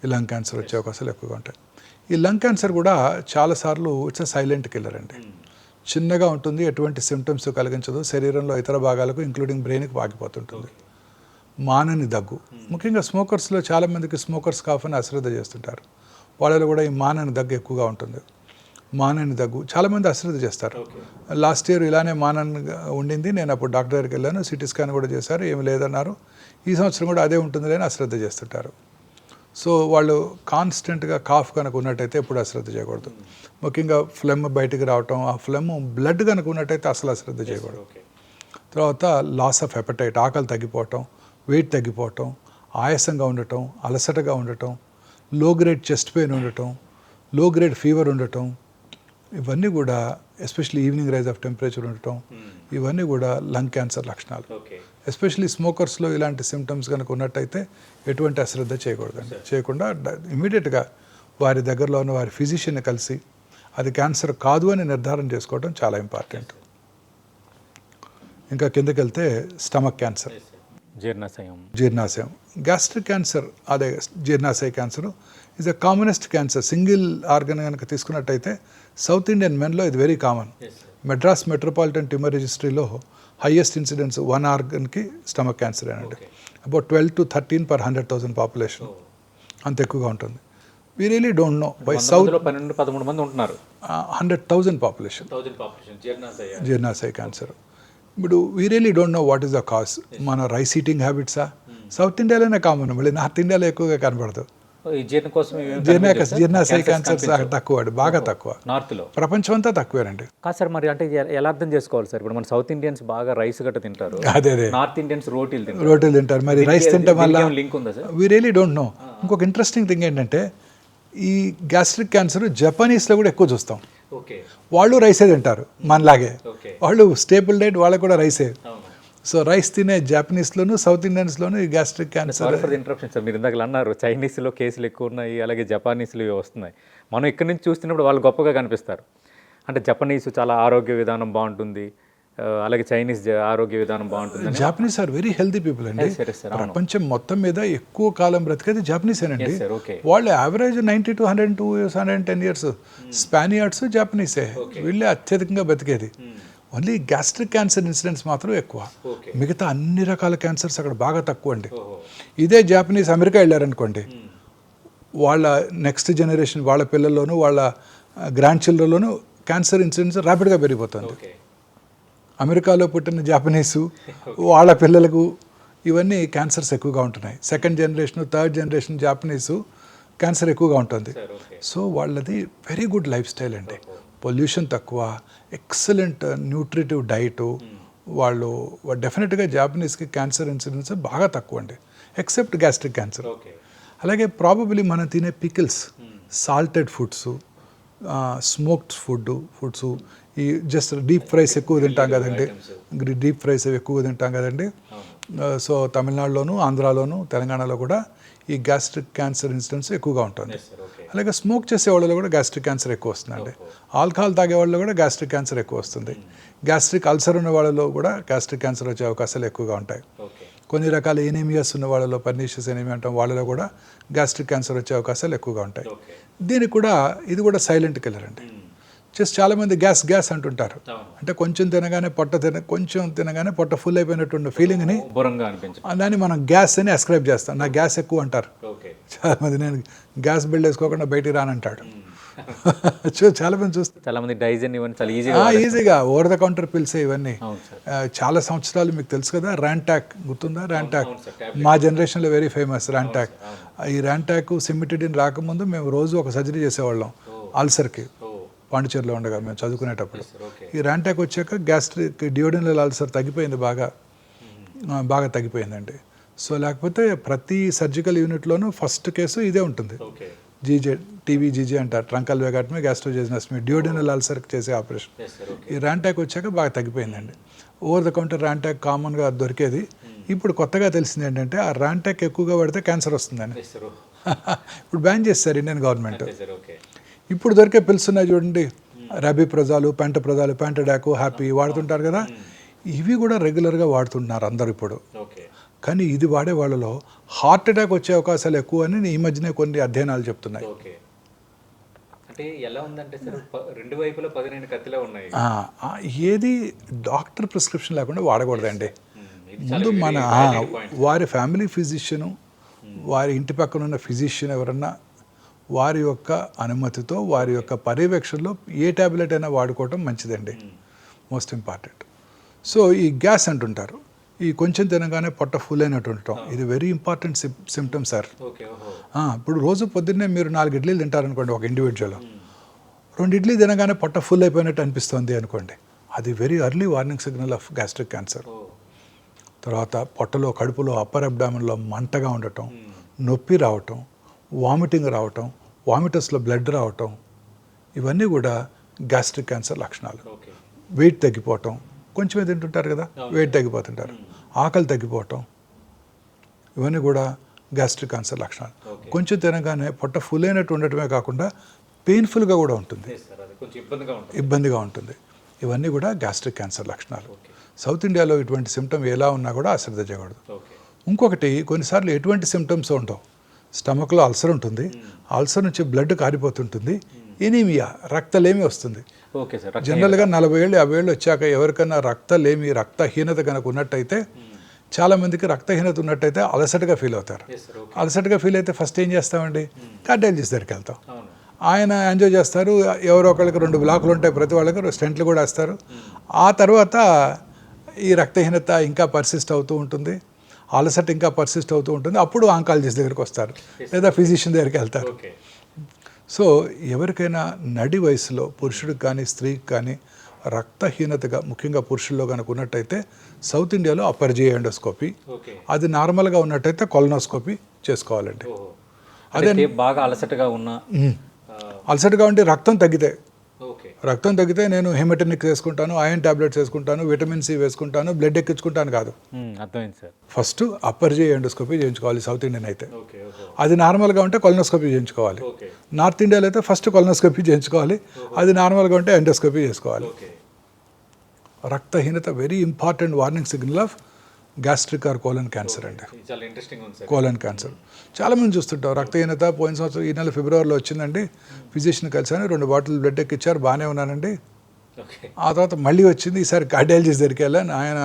ఈ లంగ్ క్యాన్సర్ వచ్చే అవకాశాలు ఎక్కువగా ఉంటాయి. ఈ లంగ్ క్యాన్సర్ కూడా చాలాసార్లు ఇట్స్ ఎ సైలెంట్ కిల్లర్ అండి. చిన్నగా ఉంటుంది, ఎటువంటి సిమ్టమ్స్ కలిగించదు, శరీరంలో ఇతర భాగాలకు ఇంక్లూడింగ్ బ్రెయిన్కి పాకిపోతుంటుంది. మానని దగ్గు, ముఖ్యంగా స్మోకర్స్లో చాలామందికి స్మోకర్స్ కాఫ్ అని అశ్రద్ధ చేస్తుంటారు, వాళ్ళలో కూడా ఈ మానని దగ్గు ఎక్కువగా ఉంటుంది. మానని దగ్గు చాలామంది అశ్రద్ధ చేస్తారు. లాస్ట్ ఇయర్ ఇలానే మాననిగా ఉండింది, నేను అప్పుడు డాక్టర్ దగ్గరికి వెళ్ళాను, సిటీ స్కాన్ కూడా చేశారు, ఏమి లేదన్నారు. ఈ సంవత్సరం కూడా అదే ఉంటుంది అని అశ్రద్ధ చేస్తుంటారు. సో వాళ్ళు కాన్స్టెంట్గా కాఫ్ కనుక ఉన్నట్టయితే ఎప్పుడు అశ్రద్ధ చేయకూడదు. ముఖ్యంగా ఫ్లెమ్ బయటికి రావటం, ఆ ఫ్లెమ్ బ్లడ్ కనుక ఉన్నట్టయితే అసలు అశ్రద్ధ చేయకూడదు. తర్వాత లాస్ ఆఫ్ హెపటైట్, ఆకలి తగ్గిపోవటం, వెయిట్ తగ్గిపోవటం, ఆయాసంగా ఉండటం, అలసటగా ఉండటం, లో గ్రేడ్ చెస్ట్ పెయిన్ ఉండటం, లో గ్రేడ్ ఫీవర్ ఉండటం, ఇవన్నీ కూడా especially evening rise of temperature ఉండటం, ఇవన్నీ కూడా లంగ్ క్యాన్సర్ లక్షణాలు. ఎస్పెషల్లీ స్మోకర్స్లో ఇలాంటి సిమ్టమ్స్ కనుక ఉన్నట్టయితే ఎటువంటి అశ్రద్ధ చేయకూడదండి. చేయకుండా ఇమీడియట్గా వారి దగ్గరలో ఉన్న వారి ఫిజిషియన్ని కలిసి అది క్యాన్సర్ కాదు అని నిర్ధారణ చేసుకోవడం చాలా ఇంపార్టెంట్. ఇంకా కిందకి వెళ్తే స్టమక్ క్యాన్సర్, జీర్ణాశయం, గ్యాస్ట్రిక్ క్యాన్సర్, అదే జీర్ణాశయ cancer is the commonest cancer. Single organ కనుక తీసుకున్నట్టయితే సౌత్ ఇండియన్ మెన్లో ఇది very common. Madras metropolitan tumour రిజిస్ట్రీలో హైయెస్ట్ ఇన్సిడెన్స్ వన్ ఆర్గన్కి స్టమక్ క్యాన్సర్ అండి. అబౌట్ 12 to 13 per 100,000 పాపులేషన్, అంత ఎక్కువగా ఉంటుంది. We really don't know why south 12-13 మంది ఉంటున్నారు, 100,000 పాపులేషన్ జీర్ణాశయ క్యాన్సర్. ఇప్పుడు we really don't know what is the cause. మన రైస్ ఈటింగ్ హ్యాబిట్సా? సౌత్ ఇండియాలోనే కామన్, మళ్ళీ నార్త్ ఇండియాలో ఎక్కువగా కనబడదు. జీర్ణాశయ క్యాన్సర్ తక్కువ, బాగా తక్కువ, నార్త్లో, ప్రపంచం అంతా తక్కువేనండి. కాదు సార్, మరి అంటే ఎలా అర్థం చేసుకోవాలి సార్? ఇప్పుడు మన సౌత్ ఇండియన్స్ బాగా రైస్ గట్ట తింటారు, అదే నార్త్ ఇండియన్స్ రోటీలు తింటారు, మరి రైస్ తింటాం వల్ల లింక్ ఉందా sir? We really don't no. ఇంకొక ఇంట్రెస్టింగ్ థింగ్ ఏంటంటే ఈ గ్యాస్ట్రిక్ క్యాన్సర్ జపనీస్లో కూడా ఎక్కువ చూస్తాం. వాళ్ళు రైసే తింటారు మనలాగే, వాళ్ళు స్టేబుల్ డైట్, వాళ్ళకు కూడా రైసే. సో రైస్ తినే జాపనీస్లోను సౌత్ ఇండియన్స్లోను ఈ గ్యాస్ట్రిక్ క్యాన్సర్. ఇంటరప్షన్ సార్, మీరు ఇందాక అన్నారు చైనీస్లో కేసులు ఎక్కువ ఉన్నాయి, అలాగే జపానీస్లో వస్తున్నాయి. మనం ఇక్కడి నుంచి చూస్తున్నప్పుడు వాళ్ళు గొప్పగా కనిపిస్తారు. అంటే జపనీస్ చాలా ఆరోగ్య విధానం బాగుంటుంది, అలాగే చైనీస్ ఆరోగ్య విధానం బాగుంటుంది. Japanese are very healthy people అండి. ప్రపంచం మొత్తం మీద ఎక్కువ కాలం బ్రతికేది జాపనీస్ అండి. వాళ్ళు యావరేజ్ 90 to 102 years, 110 years. స్పానియార్డ్స్ జాపనీసే, వీళ్ళే అత్యధికంగా బతికేది. ఓన్లీ గ్యాస్ట్రిక్ క్యాన్సర్ ఇన్సిడెంట్స్ మాత్రం ఎక్కువ, మిగతా అన్ని రకాల క్యాన్సర్స్ అక్కడ బాగా తక్కువ అండి. ఇదే జాపనీస్ అమెరికా వెళ్ళారనుకోండి, వాళ్ళ నెక్స్ట్ జనరేషన్, వాళ్ళ పిల్లల్లోనూ వాళ్ళ గ్రాండ్ చిల్డ్రన్లోనూ క్యాన్సర్ ఇన్సిడెన్స్ ర్యాపిడ్గా పెరిగిపోతుంది. అమెరికాలో పుట్టిన జాపనీసు వాళ్ళ పిల్లలకు ఇవన్నీ క్యాన్సర్స్ ఎక్కువగా ఉంటున్నాయి. Second generation, third generation Japanese cancer ఎక్కువగా ఉంటుంది. సో వాళ్ళది వెరీ గుడ్ లైఫ్ స్టైల్ అండి. పొల్యూషన్ తక్కువ, ఎక్సలెంట్ న్యూట్రిటివ్ డైటు. వాళ్ళు డెఫినెట్గా జాపనీస్కి క్యాన్సర్ ఇన్సిడెన్స్ బాగా తక్కువ అండి, ఎక్సెప్ట్ గ్యాస్ట్రిక్ క్యాన్సర్. అలాగే ప్రాబబ్లీ మనం తినే pickles, salted foods, smoked foods, ఈ జస్ట్ డీప్ ఫ్రైస్ ఎక్కువ తింటాం కదండి, డీప్ ఫ్రైస్ ఎక్కువ తింటాం కదండి. సో తమిళనాడులోను, ఆంధ్రాలోను, తెలంగాణలో కూడా ఈ గ్యాస్ట్రిక్ క్యాన్సర్ ఇన్సిడెన్స్ ఎక్కువగా ఉంటుంది. అలాగే స్మోక్ చేసే వాళ్ళలో కూడా గ్యాస్ట్రిక్ క్యాన్సర్ ఎక్కువ వస్తుందండి. ఆల్కహాల్ తాగే వాళ్ళలో కూడా గ్యాస్ట్రిక్ క్యాన్సర్ ఎక్కువ వస్తుంది. గ్యాస్ట్రిక్ అల్సర్ ఉన్న వాళ్ళలో కూడా గ్యాస్ట్రిక్ క్యాన్సర్ వచ్చే అవకాశాలు ఎక్కువగా ఉంటాయి. కొన్ని రకాల ఎనీమియాస్ ఉన్న వాళ్ళలో, పర్నీషియస్ ఎనీమియా అంటాం, వాళ్ళలో కూడా గ్యాస్ట్రిక్ క్యాన్సర్ వచ్చే అవకాశాలు ఎక్కువగా ఉంటాయి. దీనికి కూడా ఇది కూడా సైలెంట్ కిల్లర్ అండి. జస్ట్ చాలామంది గ్యాస్ అంటుంటారు. అంటే కొంచెం తినగానే కొంచెం తినగానే పొట్ట ఫుల్ అయిపోయినటువంటి ఫీలింగ్ని బురంగా అనిపించదు, దాన్ని మనం గ్యాస్ అని అస్క్రైబ్ చేస్తాం. నా గ్యాస్ ఎక్కువ అంటారు ఓకే. చాలామంది. నేను గ్యాస్ బిల్డ్ వేసుకోకుండా బయటికి రానంటాడు. చాలామంది చూస్తే చాలా మంది డైజన్ ఇవన్నీ చాలా ఈజీగా ఓవర్ ద కౌంటర్ పిల్స్ ఇవన్నీ. అవును సార్. చాలా సంవత్సరాలు మీకు తెలుసు కదా, ర్యాంటాక్ గుర్తుందా? ర్యాంటాక్ అవును సార్, మా జనరేషన్లో వెరీ ఫేమస్ ర్యాంటాక్. ఈ ర్యాంటాక్ సిమిటిడిన్ రాకముందు మేము రోజు ఒక సర్జరీ చేసేవాళ్ళం అల్సర్కి, పాండిచేరిలో ఉండగా మేము చదువుకునేటప్పుడు. ఈ ర్యాంటాక్ వచ్చాక గ్యాస్ట్రిక్ డియోడినల్ అల్సర్ తగ్గిపోయింది, బాగా తగ్గిపోయిందండి. సో లేకపోతే ప్రతి సర్జికల్ యూనిట్లోనూ ఫస్ట్ కేసు ఇదే ఉంటుంది. జీజే అంటారు, ట్రంకల్ వెగాటమీ గ్యాస్ట్రోజెనస్టమీ, డియోడినల్ అల్సర్కి చేసే ఆపరేషన్. ఈ ర్యాంటాక్ వచ్చాక బాగా తగ్గిపోయిందండి. ఓవర్ ద కౌంటర్ ర్యాంటాక్ కామన్గా దొరికేది. ఇప్పుడు కొత్తగా తెలిసింది ఏంటంటే ఆ ర్యాంటాక్ ఎక్కువగా పడితే క్యాన్సర్ వస్తుందని ఇప్పుడు బ్యాన్ చేస్తారు ఇండియన్ గవర్నమెంట్. ఇప్పుడు దొరికే పిల్స్ ఉన్నాయి చూడండి, రాబిప్రజాలు, ప్యాంటడాకు, హ్యాపీ వాడుతుంటారు కదా, ఇవి కూడా రెగ్యులర్గా వాడుతుంటున్నారు అందరు ఇప్పుడు. కానీ ఇది వాడే వాళ్ళలో హార్ట్ అటాక్ వచ్చే అవకాశాలు ఎక్కువ అని ఈ మధ్యనే కొన్ని అధ్యయనాలు చెప్తున్నాయి. అంటే ఎలా ఉందంటే సార్, రెండు వైపులా 12 కత్తిలా ఉన్నాయి. ఏది డాక్టర్ ప్రిస్క్రిప్షన్ లేకుండా వాడకూడదండి. ముందు మన వారి ఫ్యామిలీ ఫిజిషియను, వారి ఇంటి పక్కన ఉన్న ఫిజిషియన్ ఎవరన్నా వారి యొక్క అనుమతితో, వారి యొక్క పర్యవేక్షణలో ఏ ట్యాబ్లెట్ అయినా వాడుకోవటం మంచిదండి, మోస్ట్ ఇంపార్టెంట్. సో ఈ గ్యాస్ అంటుంటారు, ఈ కొంచెం తినగానే పొట్ట ఫుల్ అయినట్టు ఉండటం, ఇది వెరీ ఇంపార్టెంట్ సిమ్టమ్ సార్. ఇప్పుడు రోజు పొద్దున్నే మీరు 4 ఇడ్లీలు తింటారనుకోండి ఒక ఇండివిజువల్, 2 ఇడ్లీ తినగానే పొట్ట ఫుల్ అయిపోయినట్టు అనిపిస్తుంది అనుకోండి, అది very early warning signal of gastric cancer. తర్వాత పొట్టలో, కడుపులో, అప్పర్ అబ్డామిన్లో మంటగా ఉండటం, నొప్పి రావటం, వామిటింగ్ రావటం, వామిటస్లో బ్లడ్ రావటం, ఇవన్నీ కూడా గ్యాస్ట్రిక్ క్యాన్సర్ లక్షణాలు. వెయిట్ తగ్గిపోవటం, కొంచెమే తింటుంటారు కదా, వెయిట్ తగ్గిపోతుంటారు, ఆకలి తగ్గిపోవటం, ఇవన్నీ కూడా గ్యాస్ట్రిక్ క్యాన్సర్ లక్షణాలు. కొంచెం తినగానే పొట్ట ఫుల్ అయినట్టు ఉండటమే కాకుండా పెయిన్ఫుల్గా కూడా ఉంటుంది, ఇబ్బందిగా ఉంటుంది, ఇవన్నీ కూడా గ్యాస్ట్రిక్ క్యాన్సర్ లక్షణాలు. సౌత్ ఇండియాలో ఇటువంటి సిమ్టమ్ ఎలా ఉన్నా కూడా అశ్రద్ధ చేయకూడదు. ఇంకొకటి, కొన్నిసార్లు ఎటువంటి సిమ్టమ్స్ ఉండవు, స్టమక్లో అల్సర్ ఉంటుంది, అల్సర్ నుంచి బ్లడ్ కారిపోతుంటుంది, ఎనీమియా రక్తలేమి వస్తుంది. జనరల్గా 40 ఏళ్ళు 50 ఏళ్ళు వచ్చాక ఎవరికైనా రక్తలేమి, రక్తహీనత కనుక ఉన్నట్టయితే, చాలామందికి రక్తహీనత ఉన్నట్టయితే అలసటగా ఫీల్ అవుతారు. అలసటగా ఫీల్ అయితే ఫస్ట్ ఏం చేస్తామండి, కార్డియాలజిస్ట్ దగ్గరికి వెళ్తాం. ఆయన ఎంజాయ్ చేస్తారు, ఎవరో ఒకళ్ళకి 2 బ్లాకులు ఉంటాయి, ప్రతి వాళ్ళకి స్టెంట్లు కూడా వేస్తారు. ఆ తర్వాత ఈ రక్తహీనత ఇంకా పర్సిస్ట్ అవుతూ ఉంటుంది, అలసట ఇంకా పర్సిస్ట్ అవుతూ ఉంటుంది, అప్పుడు ఆంకాలజిస్ట్ దగ్గరికి వస్తారు లేదా ఫిజిషియన్ దగ్గరికి వెళ్తారు. సో ఎవరికైనా నడి వయసులో పురుషుడికి కానీ స్త్రీకి కానీ రక్తహీనతగా ముఖ్యంగా పురుషుల్లో కనుక ఉన్నట్టయితే సౌత్ ఇండియాలో అప్పర్ జిఐ ఎండోస్కోపీ, అది నార్మల్గా ఉన్నట్టయితే కొలనోస్కోపీ చేసుకోవాలండి. అదే బాగా అలసటగా ఉంటే రక్తం తగ్గితే నేను హెమటనిక్ వేసుకుంటాను, ఐరన్ టాబ్లెట్స్ వేసుకుంటాను, విటమిన్ సి వేసుకుంటాను, బ్లడ్ ఎక్కించుకుంటాను కాదు. అర్థమైంది sir. First upper GI endoscopy చేయించుకోవాలి సౌత్ ఇండియన్ అయితే. అది నార్మల్గా ఉంటే కొలనోస్కోపీ చేయించుకోవాలి. నార్త్ ఇండియాలో అయితే ఫస్ట్ కొలనోస్కోపీ చేయించుకోవాలి, అది నార్మల్గా ఉంటే ఎండోస్కోపీ చేసుకోవాలి. రక్తహీనత very important warning signal of gastric or colon cancer అండి. కోలన్ క్యాన్సర్ చాలామంది చూస్తుంటాం. రక్తహీనత పోయిన సంవత్సరం ఈ నెల ఫిబ్రవరిలో వచ్చిందండి, ఫిజిషియన్ కలిసాను, 2 బాటిల్ బ్లడ్ ఎక్కిచ్చారు, బాగానే ఉన్నానండి. ఆ తర్వాత మళ్ళీ వచ్చింది, ఈసారి కార్డియాలజిస్ట్ దగ్గరికి వెళ్ళాను, ఆయన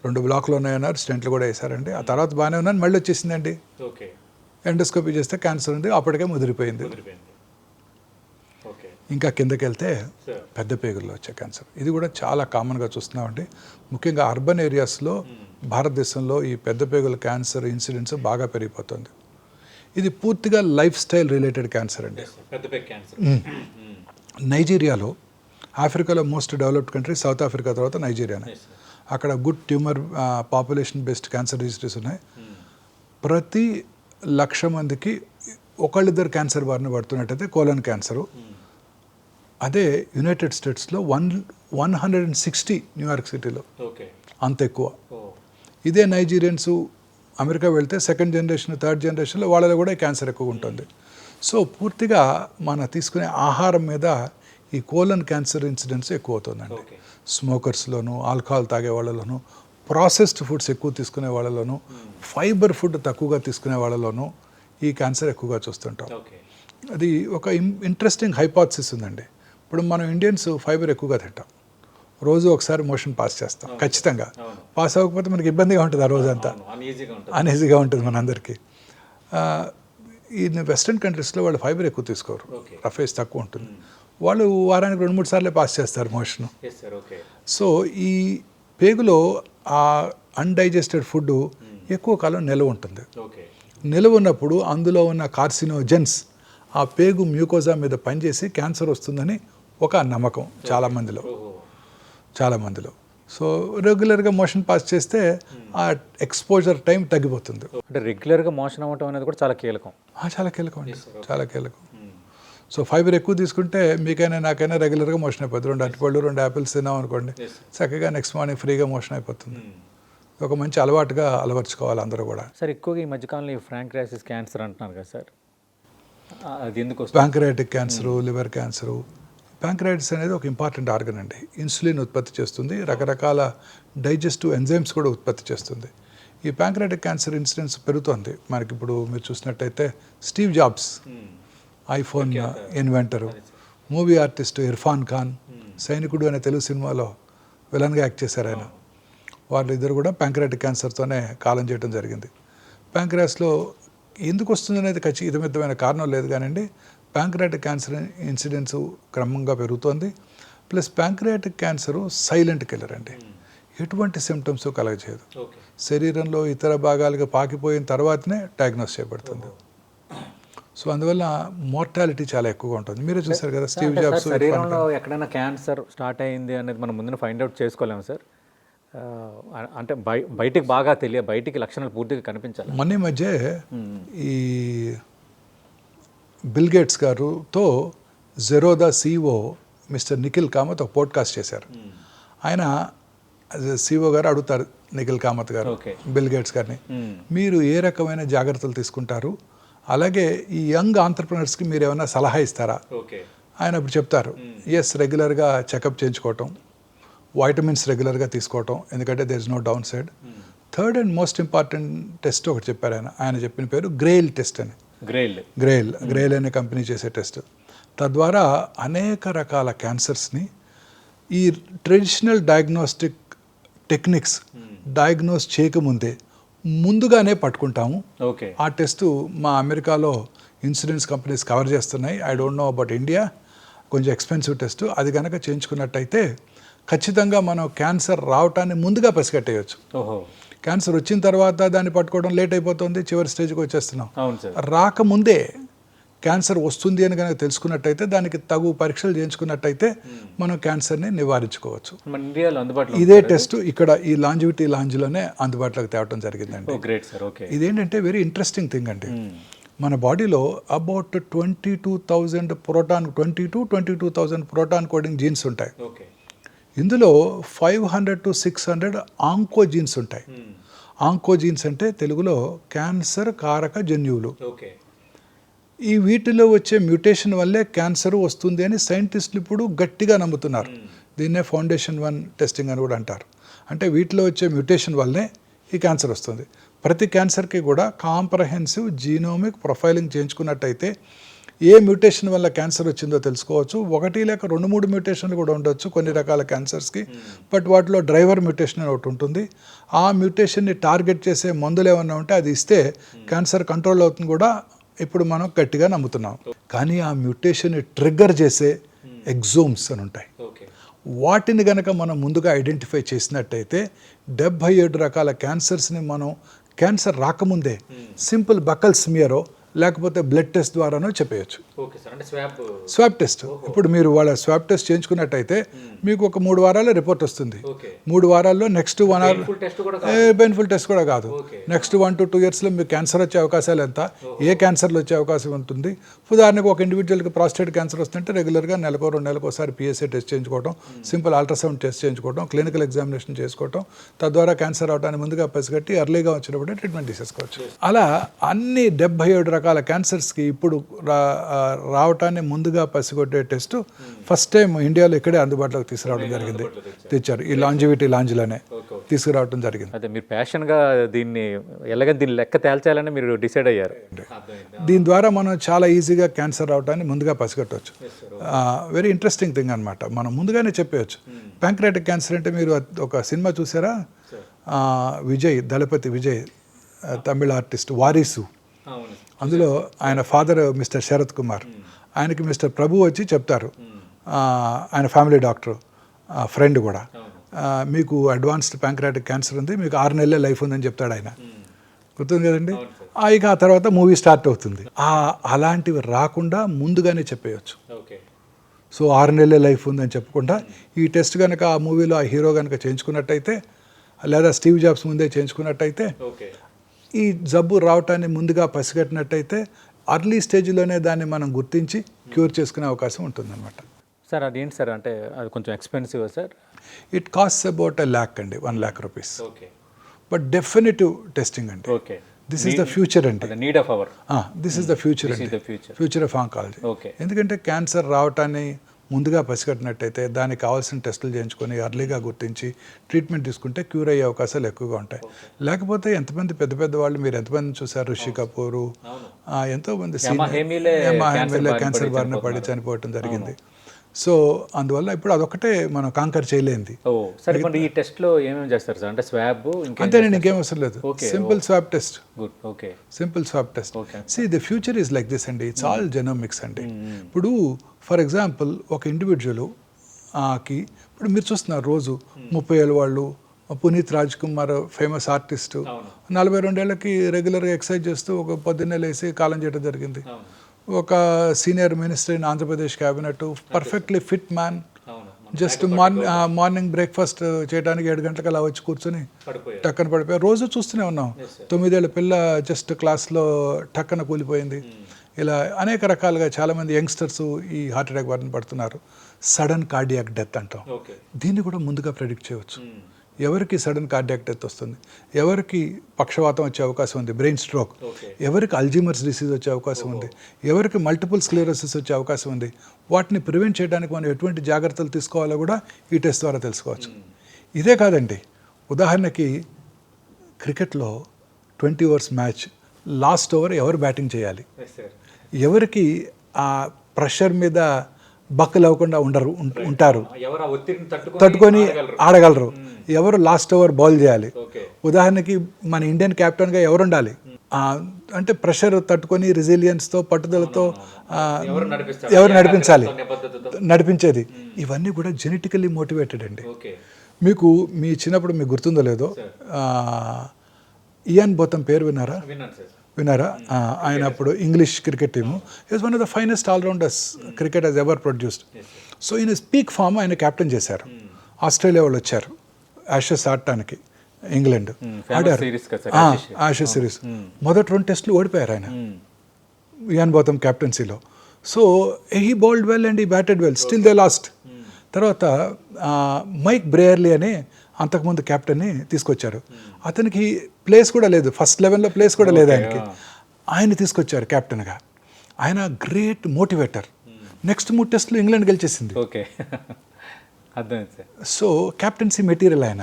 2 బ్లాక్లు ఉన్నాయన్నారు, స్టెంట్లు కూడా వేశారండి. ఆ తర్వాత బాగానే ఉన్నాను, మళ్ళీ వచ్చేసిందండి. ఎండోస్కోపీ చేస్తే క్యాన్సర్ ఉంది, అప్పటికే ముదిరిపోయింది. ఇంకా కిందకి వెళ్తే పెద్ద పేగుల్లో వచ్చే క్యాన్సర్, ఇది కూడా చాలా కామన్గా చూస్తున్నామండి. ముఖ్యంగా అర్బన్ ఏరియాస్లో భారతదేశంలో ఈ పెద్ద పేగుల క్యాన్సర్ ఇన్సిడెన్స్ బాగా పెరిగిపోతుంది. ఇది పూర్తిగా లైఫ్ స్టైల్ రిలేటెడ్ క్యాన్సర్ అండి. నైజీరియాలో, ఆఫ్రికాలో most developed country south Africa తర్వాత నైజీరియానే. అక్కడ good tumour population based cancer registries ఉన్నాయి. ప్రతి 1,00,000 మందికి ఒకళ్ళిద్దరు క్యాన్సర్ బారిన పడుతున్నట్టయితే కోలన్ క్యాన్సరు. అదే యునైటెడ్ స్టేట్స్లో 160 న్యూయార్క్ సిటీలో, అంత ఎక్కువ. ఇదే నైజీరియన్స్ అమెరికా వెళ్తే 2nd జనరేషన్ 3rd జనరేషన్లో వాళ్ళలో కూడా క్యాన్సర్ ఎక్కువ ఉంటుంది. సో పూర్తిగా మన తీసుకునే ఆహారం మీద ఈ కోలన్ క్యాన్సర్ ఇన్సిడెన్స్ ఎక్కువ అవుతుందండి. స్మోకర్స్లోను, ఆల్కహాల్ తాగే వాళ్ళలోను, ప్రాసెస్డ్ ఫుడ్స్ ఎక్కువ తీసుకునే వాళ్ళలోను, ఫైబర్ ఫుడ్ తక్కువగా తీసుకునే వాళ్ళలోను ఈ క్యాన్సర్ ఎక్కువగా చూస్తుంటాం. అది ఒక ఇంట్రెస్టింగ్ హైపోథసిస్ ఉందండి. ఇప్పుడు మనం ఇండియన్స్ ఫైబర్ ఎక్కువగా తింటాం, రోజు ఒకసారి మోషన్ పాస్ చేస్తాం ఖచ్చితంగా. పాస్ అవ్వకపోతే మనకి ఇబ్బందిగా ఉంటుంది ఆ రోజంతా, అన్ఈజీగా ఉంటుంది మనందరికీ. ఈ వెస్ట్రన్ కంట్రీస్లో వాళ్ళు ఫైబర్ ఎక్కువ తీసుకోరు, రఫేజ్ తక్కువ ఉంటుంది. వాళ్ళు వారానికి 2-3 సార్లే పాస్ చేస్తారు మోషన్. సో ఈ పేగులో ఆ అన్డైజెస్టెడ్ ఫుడ్ ఎక్కువ కాలం నిల్వ ఉంటుంది. నిల్వ ఉన్నప్పుడు అందులో ఉన్న కార్సినోజెన్స్ ఆ పేగు మ్యూకోజా మీద పనిచేసి క్యాన్సర్ వస్తుందని ఒక నమ్మకం చాలామందిలో. సో రెగ్యులర్గా మోషన్ పాస్ చేస్తే ఆ ఎక్స్పోజర్ టైం తగ్గిపోతుంది. అంటే రెగ్యులర్గా మోషన్ అవ్వటం అనేది కూడా చాలా కీలకం. చాలా కీలకం అండి, చాలా కీలకం. సో ఫైబర్ ఎక్కువ తీసుకుంటే మీకైనా నాకైనా రెగ్యులర్గా మోషన్ అయిపోతుంది. 2 అరటిపళ్ళు 2 యాపిల్స్ తిన్నాం అనుకోండి, చక్కగా నెక్స్ట్ మార్నింగ్ ఫ్రీగా మోషన్ అయిపోతుంది. ఒక మంచి అలవాటుగా అలవర్చుకోవాలి అందరూ కూడా. సార్ ఎక్కువగా ఈ మధ్యకాలంలో ఈ ఫ్రాంక్రైసిస్ క్యాన్సర్ అంటున్నారు కదా సార్, అది ఎందుకు? Pancreatic cancer, liver cancer. Pancreatitis అనేది ఒక ఇంపార్టెంట్ ఆర్గన్ అండి. ఇన్సులిన్ ఉత్పత్తి చేస్తుంది, రకరకాల డైజెస్టివ్ ఎంజైమ్స్ కూడా ఉత్పత్తి చేస్తుంది. ఈ ప్యాంక్రియాటిక్ క్యాన్సర్ ఇన్సిడెన్స్ పెరుగుతుంది మనకి. ఇప్పుడు మీరు చూసినట్టయితే Steve Jobs iPhone inventor, movie artist Irfan Khan, సైనికుడు అనే తెలుగు సినిమాలో విలన్గా యాక్ట్ చేశారు ఆయన. వాళ్ళిద్దరు కూడా ప్యాంక్రియాటిక్ క్యాన్సర్తోనే కాలం చేయడం జరిగింది. ప్యాంక్రియాస్లో ఎందుకు వస్తుంది అనేది ఖచ్చితమైన కారణం లేదు కానివ్వండి, ప్యాంక్రియాటిక్ క్యాన్సర్ ఇన్సిడెన్స్ క్రమంగా పెరుగుతోంది. Plus pancreatic cancer silent killer అండి, ఎటువంటి సిమ్టమ్స్ కలగజేయదు. శరీరంలో ఇతర భాగాలుగా పాకిపోయిన తర్వాతనే డయాగ్నోస్ చేయబడుతుంది. సో అందువల్ల మోర్టాలిటీ చాలా ఎక్కువగా ఉంటుంది. మీరే చూసారు కదా స్టీవ్ జాబ్స్. శరీరంలో ఎక్కడైనా క్యాన్సర్ స్టార్ట్ అయింది అనేది మనం ముందు ఫైండ్ అవుట్ చేసుకోలేము సార్. అంటే బయటికి బాగా బయటికి లక్షణాలు పూర్తిగా కనిపించాలి. మొన్న మధ్య ఈ బిల్ గేట్స్ గారుతో జెరోదా CEO మిస్టర్ నిఖిల్ కామత్ ఒక పోడ్కాస్ట్ చేశారు. ఆయన CEO గారు అడుగుతారు నిఖిల్ కామత్ గారు బిల్ గేట్స్ గారిని, మీరు ఏ రకమైన జాగ్రత్తలు తీసుకుంటారు, అలాగే ఈ యంగ్ ఆంటర్ప్రినర్స్కి మీరు ఏమైనా సలహా ఇస్తారా? ఆయన అప్పుడు చెప్తారు, ఎస్, రెగ్యులర్గా చెకప్ చేయించుకోవటం, వైటమిన్స్ రెగ్యులర్గా తీసుకోవటం, ఎందుకంటే there is no down side. Third and most important test ఒకటి చెప్పారు ఆయన చెప్పిన పేరు గ్రెయిల్ టెస్ట్ అని. గ్రెయిల్ అనే కంపెనీ చేసే టెస్ట్. తద్వారా అనేక రకాల క్యాన్సర్స్ని ఈ ట్రెడిషనల్ డయాగ్నోస్టిక్ టెక్నిక్స్ డయాగ్నోస్ చేయకముందే ముందుగానే పట్టుకుంటాము. ఆ టెస్టు మా అమెరికాలో ఇన్సూరెన్స్ కంపెనీస్ కవర్ చేస్తున్నాయి. I don't know about India, కొంచెం ఎక్స్పెన్సివ్ టెస్ట్. అది కనుక చేయించుకున్నట్టయితే ఖచ్చితంగా మనం క్యాన్సర్ రావటాన్ని ముందుగా పసిగట్టేయచ్చు. క్యాన్సర్ వచ్చిన తర్వాత దాన్ని పట్టుకోవడం లేట్ అయిపోతుంది, చివరి స్టేజ్కి వచ్చేస్తున్నాం. రాకముందే క్యాన్సర్ వస్తుంది అని కనుక తెలుసుకున్నట్టయితే దానికి తగు పరీక్షలు చేయించుకున్నట్టయితే మనం క్యాన్సర్ని నివారించుకోవచ్చు. ఇదే టెస్ట్ ఇక్కడ ఈ లాంజివిటీ లాంజ్లోనే అందుబాటులోకి తేవడం జరిగిందండి. ఇదేంటంటే వెరీ ఇంట్రెస్టింగ్ థింగ్ అండి. మన బాడీలో అబౌట్ 22,000 ప్రోటాన్ కోడింగ్ జీన్స్ ఉంటాయి. ఇందులో 500 to 600 ఆంకోజీన్స్ ఉంటాయి. ఆంకోజీన్స్ అంటే తెలుగులో క్యాన్సర్ కారక జన్యువులు. ఈ వీటిలో వచ్చే మ్యూటేషన్ వల్లే క్యాన్సర్ వస్తుంది అని సైంటిస్టులు ఇప్పుడు గట్టిగా నమ్ముతున్నారు. దీన్నే ఫౌండేషన్ 1 టెస్టింగ్ అని కూడా అంటారు. అంటే వీటిలో వచ్చే మ్యూటేషన్ వల్లే ఈ క్యాన్సర్ వస్తుంది. ప్రతి క్యాన్సర్కి కూడా కాంప్రహెన్సివ్ జీనోమిక్ ప్రొఫైలింగ్ చేయించుకున్నట్టయితే ఏ మ్యూటేషన్ వల్ల క్యాన్సర్ వచ్చిందో తెలుసుకోవచ్చు. 1 లేక 2-3 మ్యూటేషన్లు కూడా ఉండొచ్చు కొన్ని రకాల క్యాన్సర్స్కి. బట్ వాటిలో డ్రైవర్ మ్యూటేషన్ అని ఒకటి ఉంటుంది. ఆ మ్యూటేషన్ని టార్గెట్ చేసే మందులు ఏమన్నా ఉంటే అది ఇస్తే క్యాన్సర్ కంట్రోల్ అవుతుంది కూడా ఇప్పుడు మనం గట్టిగా నమ్ముతున్నాం. కానీ ఆ మ్యూటేషన్ని ట్రిగ్గర్ చేసే ఎగ్జోమ్స్ అని ఉంటాయి. వాటిని కనుక మనం ముందుగా ఐడెంటిఫై చేసినట్టయితే 77 రకాల క్యాన్సర్స్ని మనం క్యాన్సర్ రాకముందే సింపుల్ బకల్ స్మియరో లేకపోతే బ్లడ్ టెస్ట్ ద్వారానో చెప్పేయచ్చు. స్వాబ్ టెస్ట్ ఇప్పుడు మీరు వాళ్ళ స్వాబ్ టెస్ట్ చేయించుకున్నట్టయితే మీకు ఒక 3 వారాల్లో రిపోర్ట్ వస్తుంది. 3 వారాల్లో నెక్స్ట్ 1 hour పెయిన్ఫుల్ టెస్ట్ కూడా కాదు. నెక్స్ట్ 1 to 2 yearsలో మీకు క్యాన్సర్ వచ్చే అవకాశాలు ఎంత, ఏ క్యాన్సర్లు వచ్చే అవకాశం ఉంటుంది. ఉదాహరణకు ఒక ఇండివిజువల్కి ప్రాస్టేట్ క్యాన్సర్ వస్తుంటే రెగ్యులర్గా 1-2 నెలలకు ఒకసారి PSA టెస్ట్ చేయించుకోవడం, సింపుల్ అల్ట్రాసౌండ్ టెస్ట్ చేయించుకోవడం, క్లినికల్ ఎగ్జామినేషన్ చేసుకోవడం, తద్వారా క్యాన్సర్ అవడానికి ముందుగా పసిగట్టి ఎర్లీగా వచ్చినప్పుడే ట్రీట్మెంట్ తీసేసుకోవచ్చు. అలా అన్ని 77 రకాల క్యాన్సర్స్కి ఇప్పుడు రావటాన్ని ముందుగా పసిగొట్టే టెస్ట్ ఫస్ట్ టైం ఇండియాలో ఇక్కడే అందుబాటులోకి తీసుకురావడం జరిగింది. తెచ్చారు ఈ లాంజివిటీ లాంజ్లోనే తీసుకురావడం జరిగింది. అదే మీరు ప్యాషన్గా దీన్ని ఎలాగని దీన్ని లెక్క తేల్చాలని మీరు డిసైడ్ అయ్యారు. దీని ద్వారా మనం చాలా ఈజీగా క్యాన్సర్ రావటాన్ని ముందుగా పసిగట్టవచ్చు. వెరీ ఇంట్రెస్టింగ్ థింగ్ అనమాట. మనం ముందుగానే చెప్పవచ్చు. ప్యాంక్రియాటిక్ క్యాన్సర్ అంటే మీరు ఒక సినిమా చూసారా, దళపతి విజయ్, తమిళ ఆర్టిస్ట్ వారీసు. అందులో ఆయన ఫాదర్ మిస్టర్ శరత్ కుమార్, ఆయనకి మిస్టర్ ప్రభు వచ్చి చెప్తారు, ఆయన ఫ్యామిలీ డాక్టర్ ఫ్రెండ్ కూడా, మీకు అడ్వాన్స్డ్ ప్యాంక్రియాటిక్ క్యాన్సర్ ఉంది, మీకు 6 నెలలే లైఫ్ ఉందని చెప్తాడు ఆయన. గుర్తుంది కదండి. ఇక ఆ తర్వాత మూవీ స్టార్ట్ అవుతుంది. అలాంటివి రాకుండా ముందుగానే చెప్పేయచ్చు. సో 6 నెలలే లైఫ్ ఉందని చెప్పకుండా ఈ టెస్ట్ కనుక ఆ మూవీలో ఆ హీరో కనుక చేయించుకున్నట్టయితే, లేదా స్టీవ్ జాబ్స్ ముందే చేయించుకున్నట్టయితే, ఈ జబ్బు రావటాన్ని ముందుగా పసిగట్టినట్టయితే అర్లీ స్టేజ్లోనే దాన్ని మనం గుర్తించి క్యూర్ చేసుకునే అవకాశం ఉంటుందన్నమాట. సార్ అదేంటి సార్, అంటే అది కొంచెం expensive sir? It cost about 1 lakh అండి, 1 lakh rupees. But definitive testing అండి. దిస్ ఇస్ ద ఫ్యూచర్ అండి. Need of our this is the future అండి, ఫ్యూచర్ ఆఫ్ ఆంకాలజీ. ఎందుకంటే క్యాన్సర్ రావటాన్ని ముందుగా పసిగట్టినట్టయితే దానికి కావాల్సిన టెస్టులు చేయించుకొని అర్లీగా గుర్తించి ట్రీట్మెంట్ తీసుకుంటే క్యూర్ అయ్యే అవకాశాలు ఎక్కువగా ఉంటాయి. లేకపోతే ఎంతమంది పెద్ద పెద్ద వాళ్ళు మీరు ఎంతమంది చూసారు, రిషి కపూరు, ఎంతోమంది క్యాన్సర్ బారిన పడి చనిపోవటం జరిగింది. సో అందువల్ల ఇప్పుడు అదొకటే మనం కాంకర్ చేయలేంది. ఈ టెస్ట్ లో ఏమేమి చేస్తారు సార్? అంటే స్వాబ్ అంతే, నేను ఇంకేం అవసరం లేదు. Simple swab test, simple swab test. See the future is like this అండి, ఇట్స్ ఆల్ జెనోమిక్స్ అండి. ఇప్పుడు ఫర్ ఎగ్జాంపుల్ ఒక ఇండివిజువల్ కి ఇప్పుడు మీరు చూస్తున్నారు రోజు 30 ఏళ్ళ వాళ్ళు, పునీత్ రాజ్ కుమార్ ఫేమస్ ఆర్టిస్ట్ 42 ఏళ్ళకి రెగ్యులర్గా ఎక్సర్సైజ్ చేస్తూ ఒక పొద్దున్నే లేసి కాలం చేయడం జరిగింది. ఒక senior minister in Andhra Pradesh cabinet, perfectly fit man, just morning breakfast చేయడానికి 7 గంటలకు అలా వచ్చి కూర్చొని టక్కన పడిపోయారు. రోజు చూస్తూనే ఉన్నాం. 9 ఏళ్ళ పిల్ల జస్ట్ క్లాస్లో టక్కన కూలిపోయింది. ఇలా అనేక రకాలుగా చాలామంది యంగ్స్టర్స్ ఈ హార్ట్ అటాక్ బారిన పడుతున్నారు. సడన్ కార్డియాక్ డెత్ అంటాం. దీన్ని కూడా ముందుగా ప్రెడిక్ట్ చేయవచ్చు. ఎవరికి సడన్ కార్డియాక్ డెత్ వస్తుంది, ఎవరికి పక్షవాతం వచ్చే అవకాశం ఉంది, బ్రెయిన్ స్ట్రోక్, ఎవరికి అల్జీమర్స్ డిసీజ్ వచ్చే అవకాశం ఉంది, ఎవరికి మల్టిపుల్ స్క్లెరోసిస్ వచ్చే అవకాశం ఉంది. వాటిని ప్రివెంట్ చేయడానికి మనం ఎటువంటి జాగ్రత్తలు తీసుకోవాలో కూడా ఈ టెస్ట్ ద్వారా తెలుసుకోవచ్చు. ఇదే కాదండి, ఉదాహరణకి క్రికెట్లో 20 overs మ్యాచ్, లాస్ట్ ఓవర్ ఎవరు బ్యాటింగ్ చేయాలి, ఎవరికి ఆ ప్రెషర్ మీద బక్కలు అవ్వకుండా ఉంటారు, తట్టుకొని ఆడగలరు, ఎవరు లాస్ట్ ఓవర్ బౌల్ చేయాలి. ఉదాహరణకి మన ఇండియన్ కెప్టెన్గా ఎవరు ఉండాలి, అంటే ప్రెషర్ తట్టుకొని రెసిలియన్స్తో పట్టుదలతో ఎవరు నడిపించేది. ఇవన్నీ కూడా జెనెటికల్లీ మోటివేటెడ్ అండి. మీకు మీ చిన్నప్పుడు మీకు గుర్తుందో లేదో, ఇయాన్ బోథమ్ పేరు విన్నారా? ఆయన అప్పుడు English cricket team is one of the finest allrounders cricket has ever produced. So ఈయన స్పీక్ ఫామ్ ఆయన క్యాప్టెన్ చేశారు. ఆస్ట్రేలియా వాళ్ళు వచ్చారు యాషెస్ ఆడటానికి, ఇంగ్లాండ్ ఆడారు యాషెస్ సిరీస్. మొదటి 2 టెస్టులు ఓడిపోయారు ఆయన, ఇయాన్ బోథమ్ క్యాప్టెన్సీలో. So he bowled well and he batted well, still they lost. తర్వాత మైక్ బ్రేయర్లీ అని అంతకుముందు క్యాప్టెన్ని తీసుకొచ్చారు. అతనికి ప్లేస్ కూడా లేదు, ఫస్ట్ 11లో ప్లేస్ కూడా లేదు ఆయనకి. ఆయన తీసుకొచ్చారు క్యాప్టెన్గా. ఆయన గ్రేట్ మోటివేటర్. నెక్స్ట్ 3 టెస్టులు ఇంగ్లాండ్ గెలిచేసింది. సో క్యాప్టెన్సీ మెటీరియల్ ఆయన.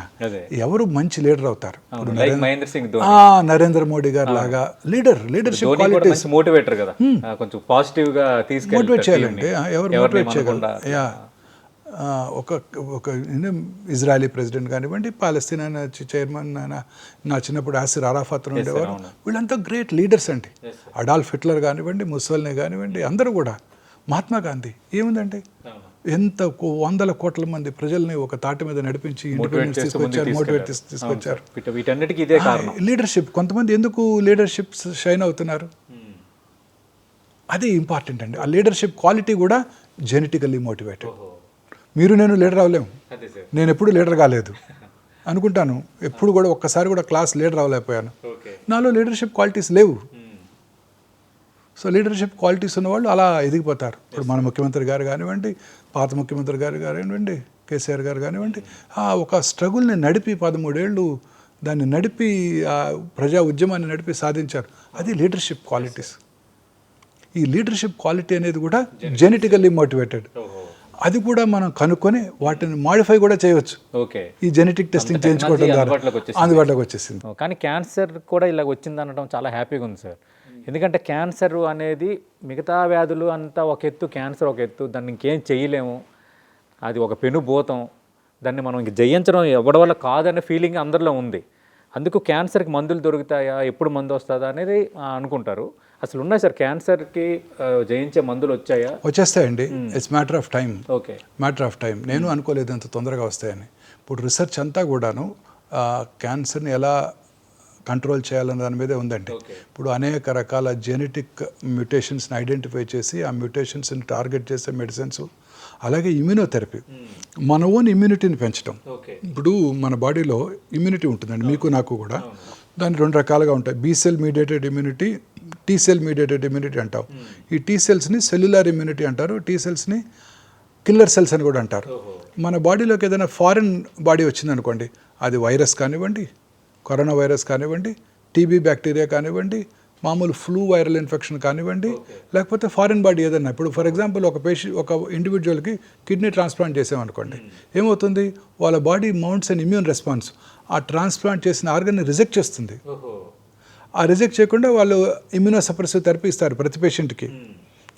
ఎవరు మంచి లీడర్ అవుతారు? నరేంద్ర మోడీ గారు లాగా లీడర్షిప్ క్వాలిటీస్ మోటివేట్ చేయాలండి. ఎవరు మోటివేట్ చేయగలరు? ఒక ఇజ్రాయలీ ప్రెసిడెంట్ కానివ్వండి, పాలస్తీనా చైర్మన్ నా చిన్నప్పుడు యాసిర్ అరాఫత్ ఉండేవారు. వీళ్ళంతా గ్రేట్ లీడర్స్ అండి. అడాల్ఫ్ హిట్లర్ కానివ్వండి, ముస్సోలినీ కానివ్వండి, అందరూ కూడా. మహాత్మా గాంధీ ఏముందండి, ఎంత 100 కోట్ల మంది ప్రజల్ని ఒక తాటి మీద నడిపించి ఇండిపెండెన్స్ తీసుకొచ్చారు, మోటివేట్ తీసుకొచ్చారు. లీడర్షిప్. కొంతమంది ఎందుకు లీడర్షిప్ షైన్ అవుతున్నారు, అది ఇంపార్టెంట్ అండి. ఆ లీడర్షిప్ క్వాలిటీ కూడా జెనెటికల్లీ మోటివేటెడ్. మీరు నేను లీడర్ అవ్వలేము, నేను ఎప్పుడు లీడర్ కాలేదు అనుకుంటాను, ఎప్పుడు కూడా ఒక్కసారి కూడా క్లాస్ లీడర్ అవ్వలేకపోయాను. నాలో లీడర్షిప్ క్వాలిటీస్ లేవు. సో లీడర్షిప్ క్వాలిటీస్ ఉన్నవాళ్ళు అలా ఎదిగిపోతారు. ఇప్పుడు మన ముఖ్యమంత్రి గారు కానివ్వండి, పాత ముఖ్యమంత్రి గారు కానివ్వండి, కేసీఆర్ గారు కానివ్వండి, ఒక స్ట్రగుల్ని నడిపి 13 ఏళ్ళు దాన్ని నడిపి ప్రజా ఉద్యమాన్ని నడిపి సాధించారు. అది లీడర్షిప్ క్వాలిటీస్. ఈ లీడర్షిప్ క్వాలిటీ అనేది కూడా జెనెటికల్లీ మోటివేటెడ్. అది కూడా మనం కనుక్కొని వాటిని మాడిఫై కూడా చేయవచ్చు. ఓకే, ఈ జెనెటిక్ టెస్టింగ్ చేయించుకోవడం ద్వారా అందుబాటులోకి వచ్చేసింది. కానీ క్యాన్సర్ కూడా ఇలా వచ్చింది అనడం చాలా హ్యాపీగా ఉంది సార్. ఎందుకంటే క్యాన్సర్ అనేది మిగతా వ్యాధులు అంతా ఒక ఎత్తు, క్యాన్సర్ ఒక ఎత్తు, దాన్ని ఇంకేం చేయలేము, అది ఒక పెనుభూతం, దాన్ని మనం ఇంక జయించడం ఎవరి వల్ల కాదనే ఫీలింగ్ అందరిలో ఉంది. అందుకు క్యాన్సర్కి మందులు దొరుకుతాయా, ఎప్పుడు మందు వస్తుందా అనేది అనుకుంటారు. అసలు ఉన్నాయి సార్ క్యాన్సర్కి జయించే మందులు వచ్చాయా? వచ్చేస్తాయండి. It's matter of time. Okay, matter of time. నేను అనుకోలేదు అంత తొందరగా వస్తాయని. ఇప్పుడు రీసెర్చ్ అంతా కూడాను క్యాన్సర్ని ఎలా కంట్రోల్ చేయాలన్న దాని మీదే ఉందండి. ఇప్పుడు అనేక రకాల జెనెటిక్ మ్యూటేషన్స్ని ఐడెంటిఫై చేసి ఆ మ్యూటేషన్స్ని టార్గెట్ చేసే మెడిసిన్స్, అలాగే ఇమ్యూనోథెరపీ, మన ఓన్ ఇమ్యూనిటీని పెంచడం. ఇప్పుడు మన బాడీలో ఇమ్యూనిటీ ఉంటుందండి, మీకు నాకు కూడా. దాన్ని రెండు రకాలుగా ఉంటాయి. Be cell mediated immunity, T cell mediated immunity అంటాం. ఈ టీ సెల్స్ని సెల్యులార్ ఇమ్యూనిటీ అంటారు, టీ సెల్స్ని కిల్లర్ సెల్స్ అని కూడా అంటారు. మన బాడీలోకి ఏదైనా ఫారిన్ బాడీ వచ్చిందనుకోండి, అది వైరస్ కానివ్వండి, కరోనా వైరస్ కానివ్వండి, టీబీ బ్యాక్టీరియా కానివ్వండి, మామూలు ఫ్లూ వైరల్ ఇన్ఫెక్షన్ కానివ్వండి, లేకపోతే ఫారిన్ బాడీ ఏదన్నా. ఇప్పుడు ఫర్ ఎగ్జాంపుల్ ఒక ఇండివిజువల్కి కిడ్నీ ట్రాన్స్ప్లాంట్ చేసామనుకోండి, ఏమవుతుంది, వాళ్ళ body mounts and immune response ఆ ట్రాన్స్ప్లాంట్ చేసిన ఆర్గన్ని రిజెక్ట్ చేస్తుంది. ఆ రిజెక్ట్ చేయకుండా వాళ్ళు ఇమ్యూనోసప్రెసివ్ థెరపీ ఇస్తారు ప్రతి పేషెంట్కి.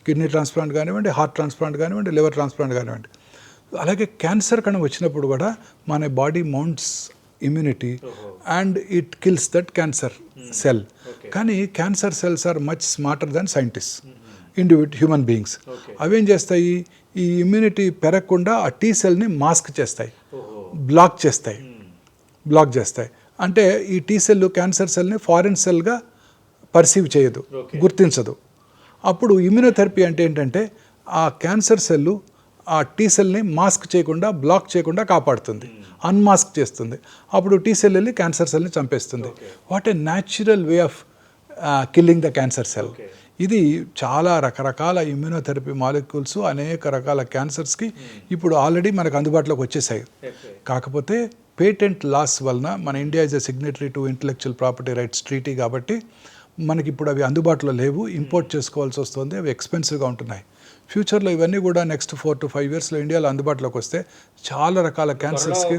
కిడ్నీ ట్రాన్స్ప్లాంట్ కానివ్వండి, హార్ట్ ట్రాన్స్ప్లాంట్ కానివ్వండి, లివర్ ట్రాన్స్ప్లాంట్ కానివ్వండి. అలాగే క్యాన్సర్ కణం వచ్చినప్పుడు కూడా మన body mounts immunity and it kills that cancer cell. కానీ cancer cells are much smarter than scientist, human beings. అవేం చేస్తాయి, ఈ ఇమ్యూనిటీ పెరగకుండా ఆ టీ సెల్ని మాస్క్ చేస్తాయి, బ్లాక్ చేస్తాయి. అంటే ఈ టీ సెల్ క్యాన్సర్ సెల్ని ఫారిన్ సెల్గా పర్సీవ్ చేయదు, గుర్తించదు. అప్పుడు ఇమ్యూనోథెరపీ అంటే ఏంటంటే ఆ క్యాన్సర్ సెల్లు ఆ టీ సెల్ని మాస్క్ చేయకుండా, బ్లాక్ చేయకుండా కాపాడుతుంది, అన్మాస్క్ చేస్తుంది. అప్పుడు టీ సెల్ వెళ్ళి క్యాన్సర్ సెల్ని చంపేస్తుంది. What a natural way of killing the cancer cell. ఇది చాలా రకరకాల ఇమ్యూనోథెరపీ మాలిక్యూల్స్ అనేక రకాల క్యాన్సర్స్కి ఇప్పుడు ఆల్రెడీ మనకు అందుబాటులోకి వచ్చేసాయి. కాకపోతే పేటెంట్ లాస్ వలన మన India is a signatory to intellectual property rights treaty కాబట్టి మనకి ఇప్పుడు అవి అందుబాటులో లేవు, ఇంపోర్ట్ చేసుకోవాల్సి వస్తుంది, అవి ఎక్స్పెన్సివ్గా ఉంటున్నాయి. ఫ్యూచర్లో ఇవన్నీ కూడా నెక్స్ట్ 4 to 5 yearsలో ఇండియాలో అందుబాటులోకి వస్తే చాలా రకాల క్యాన్సర్స్కి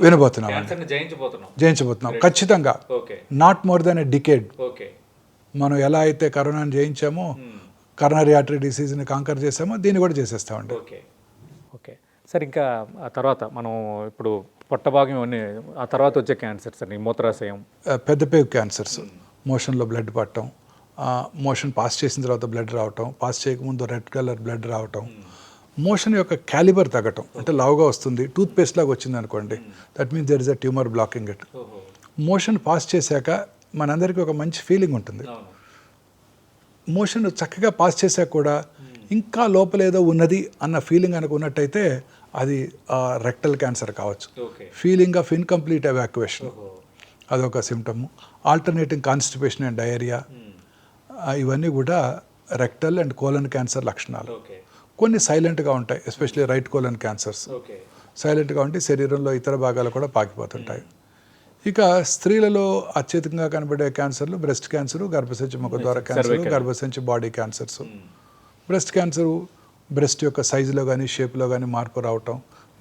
వినబోతున్నాం, జయించబోతున్నాం ఖచ్చితంగా. Not more than a decade. మనం ఎలా అయితే కరోనాని జయించామో, కరోనరీ ఆర్టరీ డిసీజ్ని కాంకర్ చేసామో, దీన్ని కూడా చేసేస్తామండి. ఓకే సార్, ఇంకా ఆ తర్వాత మనం ఇప్పుడు పొట్టభాగం అన్నీ, ఆ తర్వాత వచ్చే క్యాన్సర్స్ అండి, మూత్రాశయం, పెద్ద పేగు క్యాన్సర్స్, మోషన్లో బ్లడ్ పట్టడం, మోషన్ పాస్ చేసిన తర్వాత బ్లడ్ రావటం, పాస్ చేయకముందు రెడ్ కలర్ బ్లడ్ రావటం, మోషన్ యొక్క క్యాలిబర్ తగ్గటం, అంటే లావుగా వస్తుంది, టూత్ పేస్ట్ లాగా వచ్చింది అనుకోండి, that means there is a tumour blocking it. Motion pass చేశాక మనందరికీ ఒక మంచి ఫీలింగ్ ఉంటుంది. మోషన్ చక్కగా పాస్ చేశాక కూడా ఇంకా లోపల ఏదో ఉన్నది అన్న ఫీలింగ్ అనుకున్నట్టయితే అది రెక్టల్ క్యాన్సర్ కావచ్చు. ఫీలింగ్ ఆఫ్ ఇన్కంప్లీట్ ఎవాక్యుయేషన్ అదొక symptom. Alternating constipation and diarrhoea, ఇవన్నీ కూడా రెక్టల్ అండ్ కోలన్ క్యాన్సర్ లక్షణాలు. కొన్ని సైలెంట్గా ఉంటాయి, ఎస్పెషల్లీ రైట్ కోలన్ క్యాన్సర్స్ సైలెంట్గా ఉంటే శరీరంలో ఇతర భాగాలు కూడా పాకిపోతుంటాయి. ఇక స్త్రీలలో అత్యధికంగా కనబడే క్యాన్సర్లు బ్రెస్ట్ క్యాన్సరు, గర్భసంచి ముఖద్వార క్యాన్సరు, గర్భసంచి body cancers. Breast cancer breast యొక్క సైజులో కానీ షేప్లో కానీ మార్పు రావటం,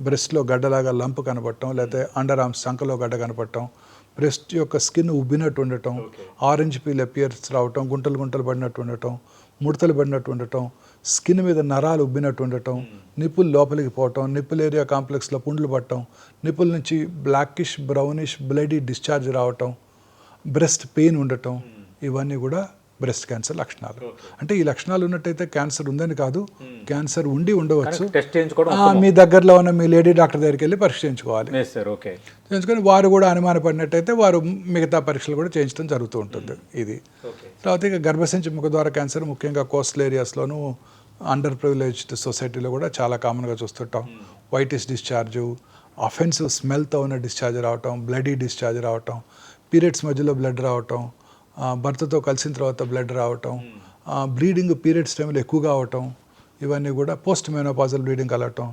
బ్రెస్ట్లో గడ్డలాగా లంప్ కనపడటం, లేకపోతే అండర్ ఆర్మ్స్ సంఖలో గడ్డ కనపడటం, బ్రెస్ట్ యొక్క స్కిన్ ఉబ్బినట్టు ఉండటం, ఆరెంజ్ పీల్ అపియర్స్ రావటం, గుంటలు గుంటలు పడినట్టు ఉండటం, ముడతలు పడినట్టు ఉండటం, స్కిన్ మీద నరాలు ఉబ్బినట్టు ఉండటం, నిప్పులు లోపలికి పోవటం, నిప్పుల్ ఏరియా కాంప్లెక్స్లో పుండ్లు పట్టడం, నిప్పుల నుంచి బ్లాకిష్ బ్రౌనిష్ బ్లడీ డిశ్చార్జ్ రావటం, బ్రెస్ట్ పెయిన్ ఉండటం, ఇవన్నీ కూడా బ్రెస్ట్ క్యాన్సర్ లక్షణాలు. అంటే ఈ లక్షణాలు ఉన్నట్టయితే క్యాన్సర్ ఉందని కాదు, క్యాన్సర్ ఉండి ఉండవచ్చు. మీ దగ్గరలో ఉన్న మీ లేడీ డాక్టర్ దగ్గరికి వెళ్ళి పరీక్ష చేయించుకోవాలి. చేయించుకొని వారు కూడా అనుమానపడినట్టయితే వారు మిగతా పరీక్షలు కూడా చేయించడం జరుగుతూ ఉంటుంది. ఇది తర్వాత ఇక గర్భసంచి ముఖద్వార క్యాన్సర్ ముఖ్యంగా కోస్టల్ ఏరియాస్లోనూ అండర్ ప్రివిలేజ్డ్ సొసైటీలో కూడా చాలా కామన్గా చూస్తుంటాం. వైటిష్ డిశ్చార్జు, అఫెన్సివ్ స్మెల్తో ఉన్న డిశ్చార్జ్ రావటం, బ్లడీ డిశ్చార్జ్ రావటం, పీరియడ్స్ మధ్యలో బ్లడ్ రావటం, భర్తతో కలిసిన తర్వాత బ్లడ్ రావటం, బ్లీడింగ్ పీరియడ్స్ టైంలో ఎక్కువగా అవటం, ఇవన్నీ కూడా పోస్ట్ మెనోపాజల్ బ్లీడింగ్ కలగటం,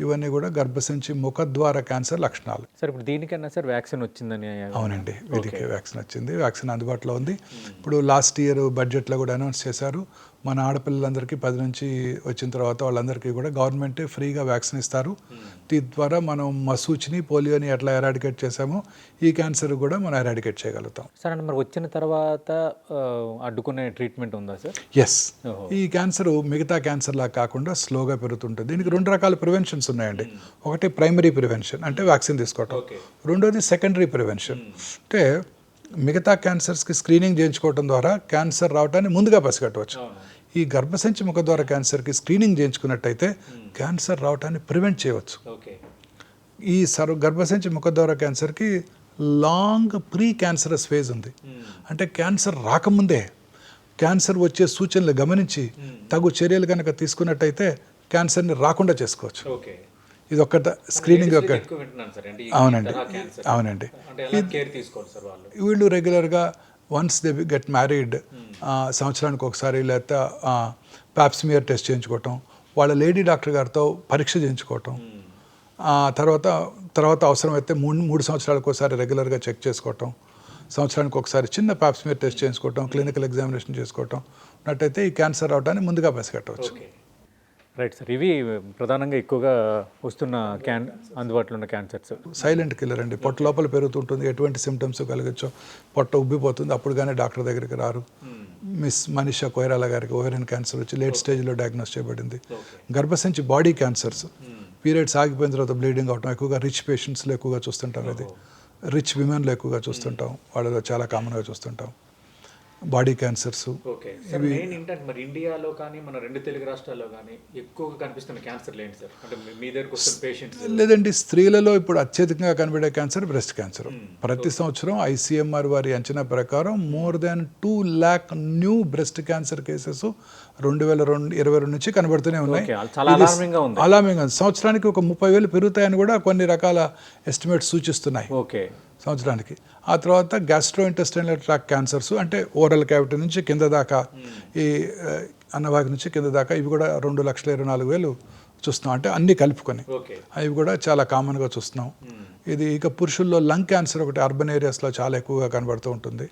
ఇవన్నీ కూడా గర్భసంచి ముఖద్వార క్యాన్సర్ లక్షణాలు. సార్ ఇప్పుడు దీనికన్నా సార్ వ్యాక్సిన్ వచ్చిందని? అవునండి, వీటికి వ్యాక్సిన్ వచ్చింది, వ్యాక్సిన్ అందుబాటులో ఉంది. ఇప్పుడు లాస్ట్ ఇయర్ బడ్జెట్లో కూడా అనౌన్స్ చేశారు, మన ఆడపిల్లలందరికీ 10 నుంచి వచ్చిన తర్వాత వాళ్ళందరికీ కూడా గవర్నమెంటే ఫ్రీగా వ్యాక్సిన్ ఇస్తారు. దీని ద్వారా మనం మసూచిని, పోలియోని ఎట్లా ఎరాడికేట్ చేసామో ఈ క్యాన్సర్ కూడా మనం ఎరాడికేట్ చేయగలుగుతాం. సార్ అంటే మరి వచ్చిన తర్వాత అడ్డుకునే ట్రీట్మెంట్ ఉందా సార్? ఎస్, ఈ క్యాన్సర్ మిగతా క్యాన్సర్లా కాకుండా స్లోగా పెరుగుతుంటుంది. దీనికి 2 రకాల ప్రివెన్షన్స్ ఉన్నాయండి. ఒకటి ప్రైమరీ ప్రివెన్షన్ అంటే వ్యాక్సిన్ తీసుకోవటం, రెండోది సెకండరీ ప్రివెన్షన్ అంటే మిగతా క్యాన్సర్స్కి స్క్రీనింగ్ చేయించుకోవడం ద్వారా క్యాన్సర్ రావడాన్ని ముందుగా పసిగట్టవచ్చు. ఈ గర్భసంచి ముఖద్వార క్యాన్సర్కి స్క్రీనింగ్ చేయించుకున్నట్టయితే క్యాన్సర్ రావడాన్ని ప్రివెంట్ చేయవచ్చు. ఈ గర్భసంచి ముఖద్వార క్యాన్సర్కి లాంగ్ ప్రీ క్యాన్సరస్ ఫేజ్ ఉంది. అంటే క్యాన్సర్ రాకముందే క్యాన్సర్ వచ్చే సూచనలు గమనించి తగు చర్యలు కనుక తీసుకున్నట్టయితే క్యాన్సర్ని రాకుండా చేసుకోవచ్చు. ఇది ఒక్క స్క్రీనింగ్ యొక్క. అవునండి, అవునండి. వీళ్ళు రెగ్యులర్గా వన్స్ దే గెట్ మ్యారీడ్ సంవత్సరానికి ఒకసారి లేకపోతే పాప్స్మియర్ టెస్ట్ చేయించుకోవటం, వాళ్ళ లేడీ డాక్టర్ గారితో పరీక్ష చేయించుకోవటం, తర్వాత అవసరమైతే 3 సంవత్సరాలకు ఒకసారి రెగ్యులర్గా చెక్ చేసుకోవటం, సంవత్సరానికి ఒకసారి చిన్న పాప్స్మియర్ టెస్ట్ చేయించుకోవటం, క్లినికల్ ఎగ్జామినేషన్ చేసుకోవటం ఉన్నట్టయితే ఈ క్యాన్సర్ రావడాన్ని ముందుగా పసిగట్టవచ్చు. రైట్ సార్, ఇవి ప్రధానంగా ఎక్కువగా వస్తున్న అందుబాటులో ఉన్న క్యాన్సర్స్. సైలెంట్ కిల్లర్ అండి, పొట్ట లోపల పెరుగుతుంటుంది, ఎటువంటి సిమ్టమ్స్ కలగచ్చో, పొట్ట ఉబ్బిపోతుంది, అప్పుడు కానీ డాక్టర్ దగ్గరికి రారు. మిస్ మనీషా కొయిరాలా గారికి ఓవేరియన్ క్యాన్సర్ వచ్చి లేట్ స్టేజ్లో డయాగ్నోస్ చేయబడింది. గర్భసంచి బాడీ క్యాన్సర్స్, పీరియడ్స్ ఆగిపోయిన తర్వాత బ్లీడింగ్ అవటం ఎక్కువగా రిచ్ పేషెంట్స్లో ఎక్కువగా చూస్తుంటాం. ఇది రిచ్ విమెన్లో ఎక్కువగా చూస్తుంటాం, వాళ్ళలో చాలా కామన్గా చూస్తుంటాం. బాడీ క్యాన్సర్స్ మరి ఇండియాలో కానీ మన 2 తెలుగు రాష్ట్రాల్లో కానీ ఎక్కువగా కనిపిస్తున్న క్యాన్సర్లు ఏంటి సార్? అంటే మీ దగ్గరకు వస్తున్న పేషెంట్స్. లేదండి, స్త్రీలలో ఇప్పుడు అత్యధికంగా కనబడే క్యాన్సర్ బ్రెస్ట్ క్యాన్సర్. ప్రతి సంవత్సరం ICMR వారి అంచనా ప్రకారం more than 2 lakh new breast cancer cases 2022 నుంచి కనబడుతూనే ఉన్నాయి. అలామింగ్ ఉంది. సంవత్సరానికి ఒక 30,000 పెరుగుతాయని కూడా కొన్ని రకాల ఎస్టిమేట్స్ సూచిస్తున్నాయి సంవత్సరానికి. ఆ తర్వాత గ్యాస్ట్రో ఇంటెస్టైనల్ ట్రాక్ క్యాన్సర్స్ అంటే ఓరల్ క్యావిటీ నుంచి కింద దాకా, ఈ అన్నవాగి నుంచి కింద దాకా, ఇవి కూడా 2,24,000 చూస్తున్నాం. అంటే అన్నీ కలుపుకొని అవి కూడా చాలా కామన్గా చూస్తున్నాం. ఇది ఇక పురుషుల్లో లంగ్ క్యాన్సర్ ఒకటి అర్బన్ ఏరియాస్లో చాలా ఎక్కువగా కనబడుతూ ఉంటుంది.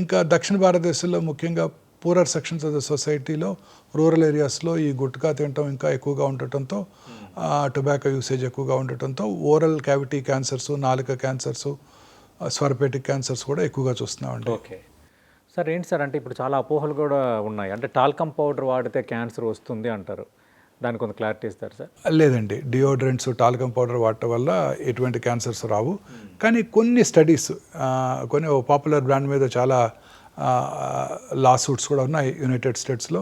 ఇంకా దక్షిణ భారతదేశంలో ముఖ్యంగా పూరర్ సెక్షన్స్ ఆఫ్ ద సొసైటీలో రూరల్ ఏరియాస్లో ఈ గుట్కా తినటం ఇంకా ఎక్కువగా ఉండటంతో, టొబాకో యూసేజ్ ఎక్కువగా ఉండటంతో ఓరల్ క్యావిటీ క్యాన్సర్స్, నాలుక క్యాన్సర్స్, స్వరపేటిక్ క్యాన్సర్స్ కూడా ఎక్కువగా చూస్తున్నామండి. ఓకే సార్, ఏంటి సార్ అంటే ఇప్పుడు చాలా అపోహలు కూడా ఉన్నాయి. అంటే టాల్కమ్ పౌడర్ వాడితే క్యాన్సర్ వస్తుంది అంటారు, దానికి కొంత క్లారిటీ ఇస్తారు సార్? లేదండి, డియోడ్రెంట్స్, టాల్కమ్ పౌడర్ వాడటం వల్ల ఎటువంటి క్యాన్సర్స్ రావు. కానీ కొన్ని స్టడీస్, కొన్ని పాపులర్ బ్రాండ్ మీద చాలా లా సూట్స్ కూడా ఉన్నాయి యునైటెడ్ స్టేట్స్లో.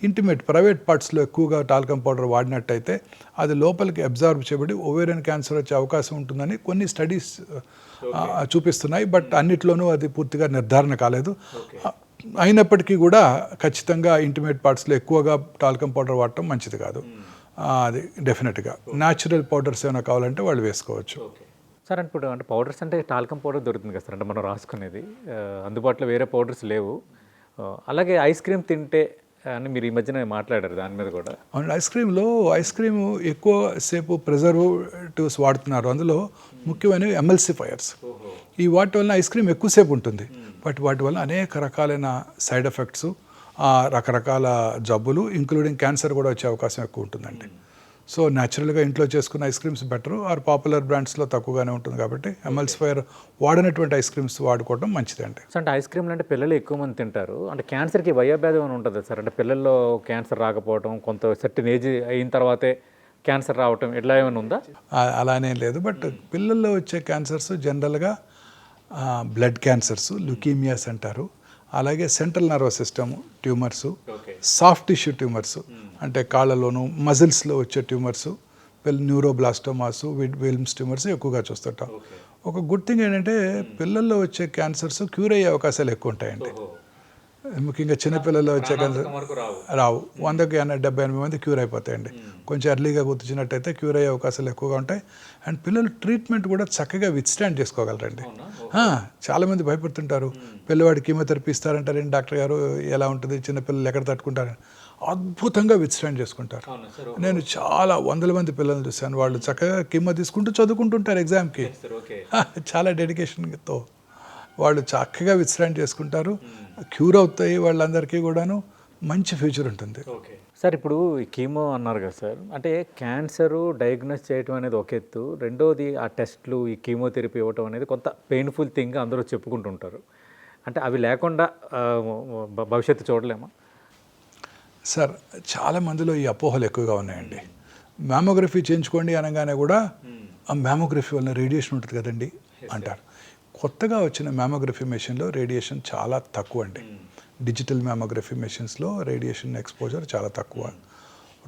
ఇంటిమేట్ ప్రైవేట్ పార్ట్స్లో ఎక్కువగా టాల్కమ్ పౌడర్ వాడినట్టయితే అది లోపలికి అబ్జార్బ్ చేయబడి ఓవేరియన్ క్యాన్సర్ వచ్చే అవకాశం ఉంటుందని కొన్ని స్టడీస్ చూపిస్తున్నాయి. బట్ అన్నిట్లోనూ అది పూర్తిగా నిర్ధారణ కాలేదు. అయినప్పటికీ కూడా ఖచ్చితంగా ఇంటిమేట్ పార్ట్స్లో ఎక్కువగా టాల్కమ్ పౌడర్ వాడటం మంచిది కాదు. అది డెఫినెట్గా న్యాచురల్ పౌడర్స్ ఏమైనా కావాలంటే వాళ్ళు వేసుకోవచ్చు. సార్ ఇప్పుడు అంటే పౌడర్స్ అంటే టాల్కమ్ పౌడర్ దొరుకుతుంది కదా సార్, అంటే మనం రాసుకునేది అందుబాటులో వేరే పౌడర్స్ లేవు. అలాగే ఐస్ క్రీమ్ తింటే అని మీరు ఈ మధ్యన మాట్లాడారు, దాని మీద కూడా. అవును, ఐస్ క్రీమ్ ఎక్కువ సేపు ప్రిజర్వేటివ్స్ వాడుతున్నారు. అందులో ముఖ్యమైనవి ఎమల్సిఫైయర్స్. ఈ వాటి వలన ఐస్ క్రీమ్ ఎక్కువసేపు ఉంటుంది, బట్ వాటి వలన అనేక రకాలైన సైడ్ ఎఫెక్ట్స్, రకరకాల జబ్బులు ఇంక్లూడింగ్ క్యాన్సర్ కూడా వచ్చే అవకాశం ఎక్కువ ఉంటుందండి. సో న్యాచురల్గా ఇంట్లో చేసుకున్న ice creams better, or popular బ్రాండ్స్లో తక్కువగానే ఉంటుంది కాబట్టి ఎమల్సిఫైయర్ వాడినటువంటి ఐస్ క్రీమ్స్ వాడుకోవడం మంచిదండి. సార్ అంటే ఐస్ క్రీమ్లు అంటే పిల్లలు ఎక్కువ మంది తింటారు, అంటే క్యాన్సర్కి వయోభేదం అని ఉంటుంది సార్? అంటే పిల్లల్లో క్యాన్సర్ రాకపోవడం, కొంత సర్టెన్ ఏజ్ అయిన తర్వాతే క్యాన్సర్ రావటం, ఇట్లా ఏమైనా ఉందా? అలానే లేదు, బట్ పిల్లల్లో వచ్చే క్యాన్సర్స్ జనరల్గా బ్లడ్ క్యాన్సర్స్, లుకీమియాస్ అంటారు. అలాగే central nervous system tumours, soft tissue tumours అంటే కాళ్ళలోను మజిల్స్లో వచ్చే ట్యూమర్స్, న్యూరోబ్లాస్టోమాస్, విల్మ్స్ ట్యూమర్స్ ఎక్కువగా చూస్తుంటాం. ఒక గుడ్ థింగ్ ఏంటంటే పిల్లల్లో వచ్చే క్యాన్సర్స్ క్యూర్ అయ్యే అవకాశాలు ఎక్కువ ఉంటాయండి. ముఖ్యంగా చిన్నపిల్లల్లో వచ్చే క్యాన్సర్ రావు. 100కి 70-80 మంది క్యూర్ అయిపోతాయండి. కొంచెం ఎర్లీగా గుర్తించినట్టయితే క్యూర్ అయ్యే అవకాశాలు ఎక్కువగా ఉంటాయి. అండ్ పిల్లలు ట్రీట్మెంట్ కూడా చక్కగా విత్స్టాండ్ చేసుకోగలరండి. చాలామంది భయపడుతుంటారు, పిల్లవాడికి కీమోథెరపీ ఇస్తారంటారండి డాక్టర్ గారు, ఎలా ఉంటుంది, చిన్నపిల్లలు ఎక్కడ తట్టుకుంటారని. అద్భుతంగా విత్స్టాండ్ చేసుకుంటారు. నేను చాలా వందల మంది పిల్లల్ని చూశాను, వాళ్ళు చక్కగా కీమో తీసుకుంటూ చదువుకుంటుంటారు ఎగ్జామ్కి. చాలా డెడికేషన్తో వాళ్ళు చక్కగా విత్స్టాండ్ చేసుకుంటారు, క్యూర్ అవుతాయి, వాళ్ళందరికీ కూడాను మంచి ఫ్యూచర్ ఉంటుంది. సార్ ఇప్పుడు ఈ కీమో అన్నారు కదా సార్, అంటే క్యాన్సరు డయాగ్నోస్ చేయడం అనేది ఒక ఎత్తు, రెండోది ఆ టెస్ట్లు ఈ కీమోథెరపీ ఇవ్వటం అనేది కొంత పెయిన్ఫుల్ థింగ్ అందరూ చెప్పుకుంటుంటారు. అంటే అవి లేకుండా భవిష్యత్తు చూడలేమా? సార్ చాలా మందిలో ఈ అపోహలు ఎక్కువగా ఉన్నాయండి. మ్యామోగ్రఫీ చేయించుకోండి అనగానే కూడా ఆ మ్యామోగ్రఫీ వల్ల రేడియేషన్ ఉంటుంది కదండి అంటారు. కొత్తగా వచ్చిన మ్యామోగ్రఫీ మెషిన్లో రేడియేషన్ చాలా తక్కువ అండి. డిజిటల్ మ్యామోగ్రఫీ మెషిన్స్లో రేడియేషన్ ఎక్స్పోజర్ చాలా తక్కువ.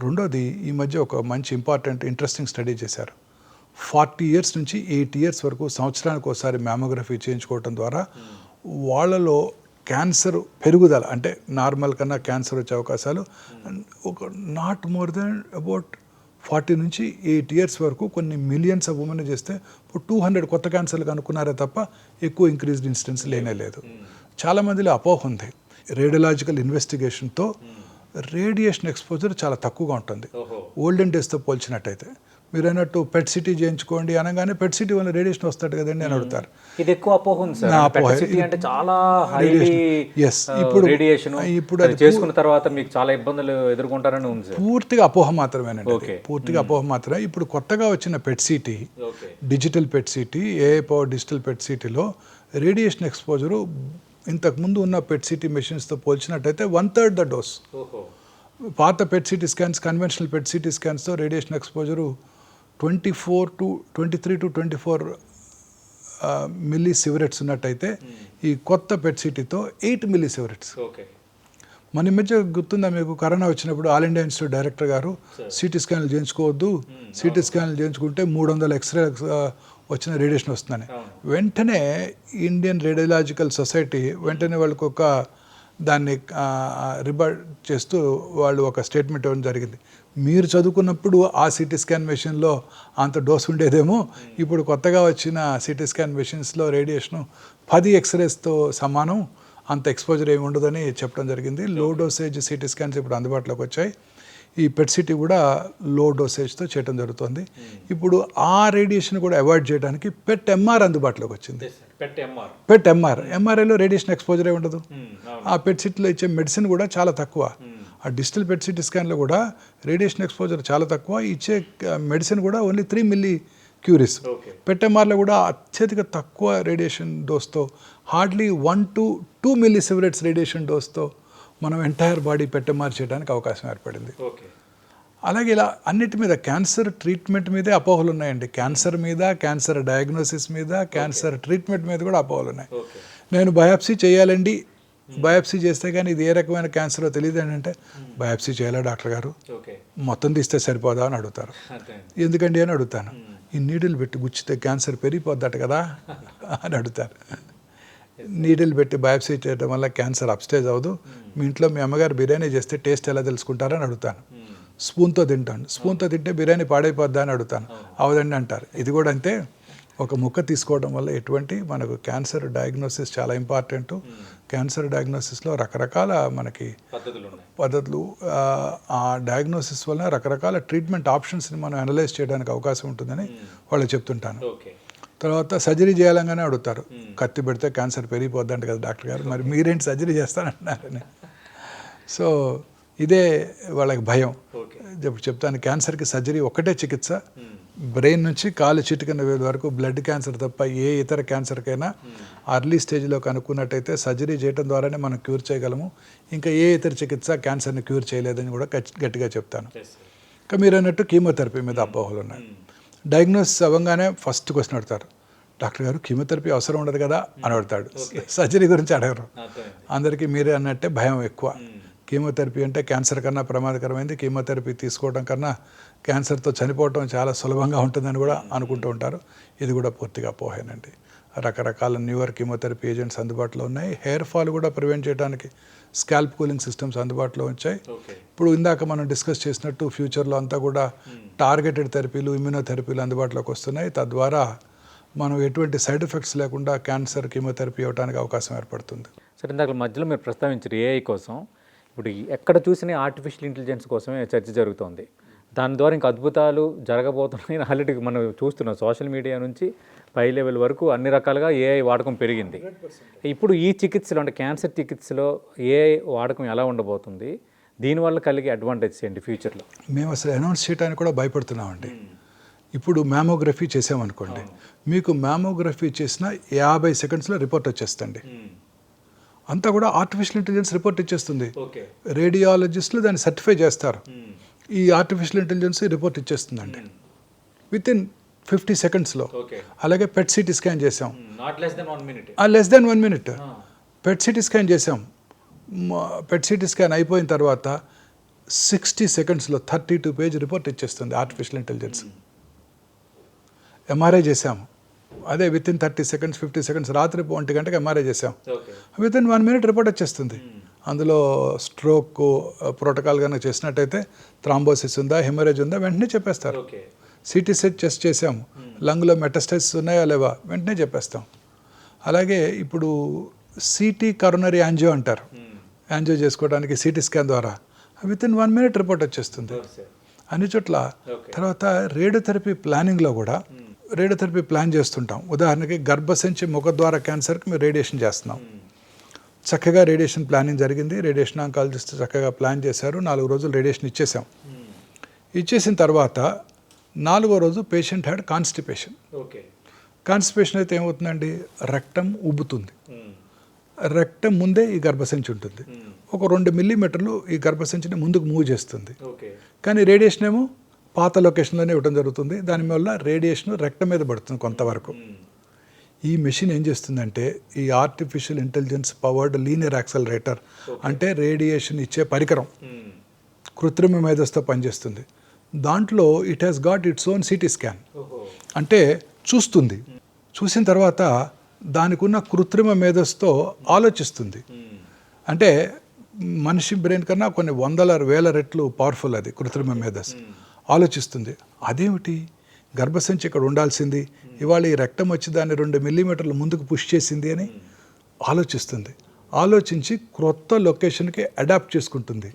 రెండోది, ఈ మధ్య ఒక మంచి ఇంట్రెస్టింగ్ స్టడీ చేశారు. 40 years నుంచి 8 years వరకు సంవత్సరానికి ఒకసారి మ్యామోగ్రఫీ చేయించుకోవటం ద్వారా వాళ్ళలో క్యాన్సర్ పెరుగుదల, అంటే నార్మల్ కన్నా క్యాన్సర్ వచ్చే అవకాశాలు ఒక నాట్ మోర్ దెన్ అబౌట్ 40 నుంచి 8 years వరకు కొన్ని మిలియన్స్ ఆఫ్ ఉమెన్ చేస్తే ఇప్పుడు 200 కొత్త క్యాన్సర్లు కనుక్కున్నారే తప్ప ఎక్కువ ఇంక్రీజ్డ్ ఇన్సిడెన్స్ లేనే లేదు. చాలామందిలో అపోహ ఉంది, రేడియలాజికల్ ఇన్వెస్టిగేషన్తో రేడియేషన్ ఎక్స్పోజర్ చాలా తక్కువగా ఉంటుంది ఓల్డెన్ డేస్తో పోల్చినట్టయితే. మీరు అన్నట్టు పెట్ సిటీ చేయించుకోండి అనగానే పెట్ సిటీ వల్ల రేడియేషన్ వస్తాడు కదండి అని అడుగుతారు. ఇది ఎక్కువ అపోహ ఉంది సార్. పెట్ సిటీ అంటే చాలా ఇప్పుడు అది చేసుకున్న తర్వాత మీకు చాలా ఇబ్బందులు ఎదుర్కొంటారని ఉంది సార్. పూర్తిగా అపోహ మాత్రమేనండి, పూర్తిగా అపోహ మాత్రమే. ఇప్పుడు కొత్తగా వచ్చిన PET CT, digital PET CT, AI power digital PET సిటీలో రేడియేషన్ ఎక్స్పోజరు ఇంతకుముందు ఉన్న పెట్ సిటీ మెషిన్స్తో పోల్చినట్టయితే 1/3 ద డోస్. పాత PET CT scans, conventional PET CT స్కాన్స్తో radiation exposure 23 to 24 millisieverts ఉన్నట్టయితే ఈ కొత్త పెట్ సిటీతో 8 మిల్లీ సివరెట్స్. మన మధ్య గుర్తుందా మీకు, కరోనా వచ్చినప్పుడు ఆల్ ఇండియా ఇన్స్టిట్యూట్ డైరెక్టర్ గారు సిటీ స్కాన్లు చేయించుకోవద్దు, సిటీ స్కాన్లు చేయించుకుంటే 300 ఎక్స్రే వచ్చిన రేడియేషన్ వస్తుందని. వెంటనే ఇండియన్ రేడియలాజికల్ సొసైటీ వెంటనే వాళ్ళకు ఒక దాన్ని రిబర్ట్ చేస్తూ వాళ్ళు ఒక స్టేట్మెంట్ ఇవ్వడం జరిగింది. మీరు చదువుకున్నప్పుడు ఆ సిటీ స్కాన్ మెషిన్లో అంత డోస్ ఉండేదేమో, ఇప్పుడు కొత్తగా వచ్చిన సిటీ స్కాన్ మెషిన్స్లో రేడియేషను 10 ఎక్స్రేస్తో సమానం, అంత ఎక్స్పోజర్ ఏమి ఉండదని చెప్పడం జరిగింది. లో డోసేజ్ సిటీ స్కాన్స్ ఇప్పుడు అందుబాటులోకి వచ్చాయి. ఈ పెట్ సిటీ కూడా లో డోసేజ్తో చేయడం జరుగుతుంది. ఇప్పుడు ఆ రేడియేషన్ కూడా అవాయిడ్ చేయడానికి పెట్ ఎంఆర్ అందుబాటులోకి వచ్చింది. పెట్ ఎంఆర్ఐలో రేడియేషన్ ఎక్స్పోజరే ఉండదు. ఆ పెట్ సిటీలో ఇచ్చే మెడిసిన్ కూడా చాలా తక్కువ. ఆ డిజిటల్ పెట్ సిటీ స్కాన్లో కూడా రేడియేషన్ ఎక్స్పోజర్ చాలా తక్కువ, ఇచ్చే మెడిసిన్ కూడా ఓన్లీ 3 మిల్లీ క్యూరీస్. పెట్ ఎంఆర్లో కూడా అత్యధిక తక్కువ రేడియేషన్ డోస్తో, hardly 1 to 2 millisieverts radiation డోస్తో మనం ఎంటైర్ బాడీ పెట్ ఎంఆర్ చేయడానికి అవకాశం ఏర్పడింది. అలాగే ఇలా అన్నిటి మీద, క్యాన్సర్ ట్రీట్మెంట్ మీదే అపోహలు ఉన్నాయండి. క్యాన్సర్ మీద, క్యాన్సర్ డయాగ్నోసిస్ మీద, క్యాన్సర్ ట్రీట్మెంట్ మీద కూడా అపోహలు ఉన్నాయి. నేను బయాప్సీ చేయాలండి, బయాప్సీ చేస్తే కానీ ఇది ఏ రకమైన క్యాన్సరో తెలియదు అని అంటే, బయాప్సీ చేయాలా డాక్టర్ గారు, మొత్తం తీస్తే సరిపోదా అని అడుగుతారు. ఎందుకండి అని అడుగుతాను. ఈ నీడిల్ పెట్టి గుచ్చితే క్యాన్సర్ పెరిగిపోద్దట కదా అని అడుగుతారు. నీడిల్ పెట్టి బయాప్సీ చేయడం వల్ల క్యాన్సర్ అప్స్టేజ్ అవ్వదు. మీ ఇంట్లో మీ అమ్మగారు బిర్యానీ చేస్తే టేస్ట్ ఎలా తెలుసుకుంటారని అడుగుతాను. స్పూన్తో తింటాను, స్పూన్తో తింటే బిర్యానీ పాడైపోద్దా అని అడుగుతాను. అవదండి అంటారు. ఇది కూడా అంతే, ఒక ముక్క తీసుకోవడం వల్ల ఎటువంటి మనకు క్యాన్సర్ డయాగ్నోసిస్ చాలా ఇంపార్టెంట్. క్యాన్సర్ డయాగ్నోసిస్లో రకరకాల మనకి పద్ధతులు, ఆ డయాగ్నోసిస్ వల్ల రకరకాల ట్రీట్మెంట్ ఆప్షన్స్ని మనం అనలైజ్ చేయడానికి అవకాశం ఉంటుందని వాళ్ళకి చెప్తుంటాను. తర్వాత సర్జరీ చేయాలంగానే అడుగుతారు, కత్తి పెడితే క్యాన్సర్ పెరిగిపోద్దంట కదా డాక్టర్ గారు, మరి మీరేంటి సర్జరీ చేస్తానంటున్నారని. సో ఇదే వాళ్ళకి భయం. ఇప్పుడు చెప్తాను, క్యాన్సర్కి సర్జరీ ఒకటే చికిత్స. బ్రెయిన్ నుంచి కాలు చిటికన వేలు వరకు బ్లడ్ క్యాన్సర్ తప్ప ఏ ఇతర క్యాన్సర్కైనా అర్లీ స్టేజ్లో కనుక్కున్నట్టయితే సర్జరీ చేయడం ద్వారానే మనం క్యూర్ చేయగలము. ఇంకా ఏ ఇతర చికిత్స క్యాన్సర్ని క్యూర్ చేయలేదని కూడా గట్టిగా చెప్తాను. ఇంకా మీరు అన్నట్టు కీమోథెరపీ మీద అపోహలు ఉన్నాయి. డయాగ్నోసిస్ అవ్వగానే ఫస్ట్ క్వశ్చన్ అడుగుతారు, డాక్టర్ గారు కీమోథెరపీ అవసరం ఉండదు కదా అని అడుగుతాడు. సర్జరీ గురించి అడగరు. అందరికీ మీరే అన్నట్టే భయం ఎక్కువ. కీమోథెరపీ అంటే క్యాన్సర్ కన్నా ప్రమాదకరమైంది, కీమోథెరపీ తీసుకోవడం కన్నా క్యాన్సర్తో చనిపోవడం చాలా సులభంగా ఉంటుందని కూడా అనుకుంటూ ఉంటారు. ఇది కూడా పూర్తిగా అపోహేనండి. రకరకాల న్యూయర్ కీమోథెరపీ ఏజెంట్స్ అందుబాటులో ఉన్నాయి. హెయిర్ ఫాల్ కూడా ప్రివెంట్ చేయడానికి స్కాల్ప్ కూలింగ్ సిస్టమ్స్ అందుబాటులో వచ్చాయి. ఇప్పుడు ఇందాక మనం డిస్కస్ చేసినట్టు ఫ్యూచర్లో అంతా కూడా టార్గెటెడ్ థెరపీలు, ఇమ్యూనోథెరపీలు అందుబాటులోకి వస్తున్నాయి. తద్వారా మనం ఎటువంటి సైడ్ ఎఫెక్ట్స్ లేకుండా క్యాన్సర్ కీమోథెరపీ ఇవ్వడానికి అవకాశం ఏర్పడుతుంది. సరే, ఇందాక మధ్యలో మీరు ప్రస్తావించారు ఏఐ కోసం. ఇప్పుడు ఎక్కడ చూసినా ఆర్టిఫిషియల్ ఇంటెలిజెన్స్ కోసమే చర్చ జరుగుతోంది. దాని ద్వారా ఇంకా అద్భుతాలు జరగబోతున్నాయి ఆల్రెడీ మనం చూస్తున్నాం. సోషల్ మీడియా నుంచి పై లెవెల్ వరకు అన్ని రకాలుగా ఏఐ వాడకం పెరిగింది. ఇప్పుడు ఈ చికిత్సలో అంటే క్యాన్సర్ చికిత్సలో ఏఐ వాడకం ఎలా ఉండబోతుంది, దీనివల్ల కలిగే అడ్వాంటేజెస్ ఏంటి ఫ్యూచర్లో? మేము అసలు అనౌన్స్ చేయడానికి కూడా భయపడుతున్నామండి. ఇప్పుడు మ్యామోగ్రఫీ చేసామనుకోండి, మీకు మ్యామోగ్రఫీ చేసిన 50 సెకండ్స్లో రిపోర్ట్ వచ్చేస్తుంది. అంతా కూడా ఆర్టిఫిషియల్ ఇంటెలిజెన్స్ రిపోర్ట్ ఇచ్చేస్తుంది. రేడియాలజిస్టులు దాన్ని సర్టిఫై చేస్తారు. ఈ ఆర్టిఫిషియల్ ఇంటెలిజెన్స్ రిపోర్ట్ ఇచ్చేస్తుందండి విత్ ఇన్ 50 సెకండ్స్లో. అలాగే పెట్ సిటీ స్కాన్ చేసాం, less then 1 minute PET CT scan చేసాం. పెట్ సిటీ స్కాన్ అయిపోయిన తర్వాత 60 సెకండ్స్లో 32 పేజ్ రిపోర్ట్ ఇచ్చేస్తుంది ఆర్టిఫిషియల్ ఇంటెలిజెన్స్. ఎంఆర్ఐ చేసాం, అదే విత్ ఇన్ 30 సెకండ్స్ 50 సెకండ్స్, రాత్రి 1 గంటకి ఎంఆర్ఐ చేసాం, విత్ ఇన్ 1 మినిట్ రిపోర్ట్ వచ్చేస్తుంది. అందులో స్ట్రోక్ ప్రోటోకాల్ కనుక చేసినట్టయితే థ్రాంబోసిస్ ఉందా, హెమరేజ్ ఉందా వెంటనే చెప్పేస్తారు. సిటీ సెట్ చెస్ట్ చేసాం, లంగ్లో మెటాస్టైసిస్ ఉన్నాయా లేవా వెంటనే చెప్పేస్తాం. అలాగే ఇప్పుడు సిటీ కరోనరీ యాంజియో అంటారు, యాంజియో చేసుకోవడానికి సిటీ స్కాన్ ద్వారా విత్ ఇన్ 1 మినిట్ రిపోర్ట్ వచ్చేస్తుంది అన్ని చోట్ల. తర్వాత రేడియోథెరపీ ప్లానింగ్లో కూడా రేడియోథెరపీ ప్లాన్ చేస్తుంటాం. ఉదాహరణకి గర్భసంచి ముఖద్వార క్యాన్సర్కి మేము రేడియేషన్ చేస్తున్నాం. చక్కగా రేడియేషన్ ప్లానింగ్ జరిగింది, రేడియేషన్ ఆంకాలజిస్ట్ చక్కగా ప్లాన్ చేశారు. 4 రోజులు రేడియేషన్ ఇచ్చేసాం. ఇచ్చేసిన తర్వాత 4వ రోజు పేషెంట్ హ్యాడ్ కాన్స్టిపేషన్. కాన్స్టిపేషన్ అయితే ఏమవుతుందండి, రక్తం ఉబ్బుతుంది. రక్తం ముందే ఈ గర్భసంచి ఉంటుంది, ఒక 2 మిల్లీమీటర్లు ఈ గర్భసంచిని ముందుకు మూవ్ చేస్తుంది. కానీ రేడియేషన్ ఏమో పాత లొకేషన్లోనే ఇవ్వడం జరుగుతుంది. దానివల్ల రేడియేషన్ రక్తం మీద పడుతుంది కొంతవరకు. ఈ మెషిన్ ఏం చేస్తుందంటే ఈ artificial intelligence powered linear accelerator అంటే రేడియేషన్ ఇచ్చే పరికరం కృత్రిమ మేధస్సుతో పనిచేస్తుంది. దాంట్లో it has got its own CT scan. అంటే చూస్తుంది, చూసిన తర్వాత దానికి ఉన్న కృత్రిమ మేధస్సుతో ఆలోచిస్తుంది. అంటే మనిషి బ్రెయిన్ కన్నా కొన్ని 100,000 రెట్లు పవర్ఫుల్ అది కృత్రిమ మేధస్సు. ఆలోచిస్తుంది, అదేమిటి గర్భసంచి ఇక్కడ ఉండాల్సింది, ఇవాళ ఈ రక్తం వచ్చి దాన్ని 2 మిల్లీమీటర్లు ముందుకు పుష్ చేసింది అని ఆలోచిస్తుంది. ఆలోచించి క్రొత్త లొకేషన్కి అడాప్ట్ చేసుకుంటుంది.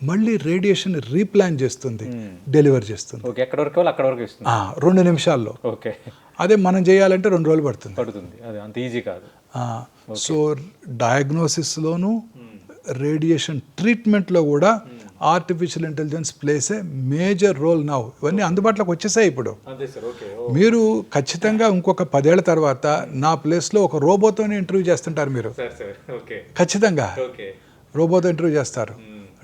మళ్ళీ రేడియేషన్ రీప్లాన్ చేస్తుంది, డెలివర్ చేస్తుంది. 2 నిమిషాల్లో. అదే మనం చేయాలంటే 2 రోజులు పడుతుంది. అంత ఈజీ కాదు. సో డయాగ్నోసిస్లోను రేడియేషన్ ట్రీట్మెంట్లో కూడా artificial intelligence place a major role now. ఇవన్నీ అందుబాటులోకి వచ్చేసాయి ఇప్పుడు. మీరు ఖచ్చితంగా ఇంకొక 10 ఏళ్ల తర్వాత నా ప్లేస్లో ఒక రోబోతోనే ఇంటర్వ్యూ చేస్తుంటారు మీరు. ఖచ్చితంగా రోబోతో ఇంటర్వ్యూ చేస్తారు.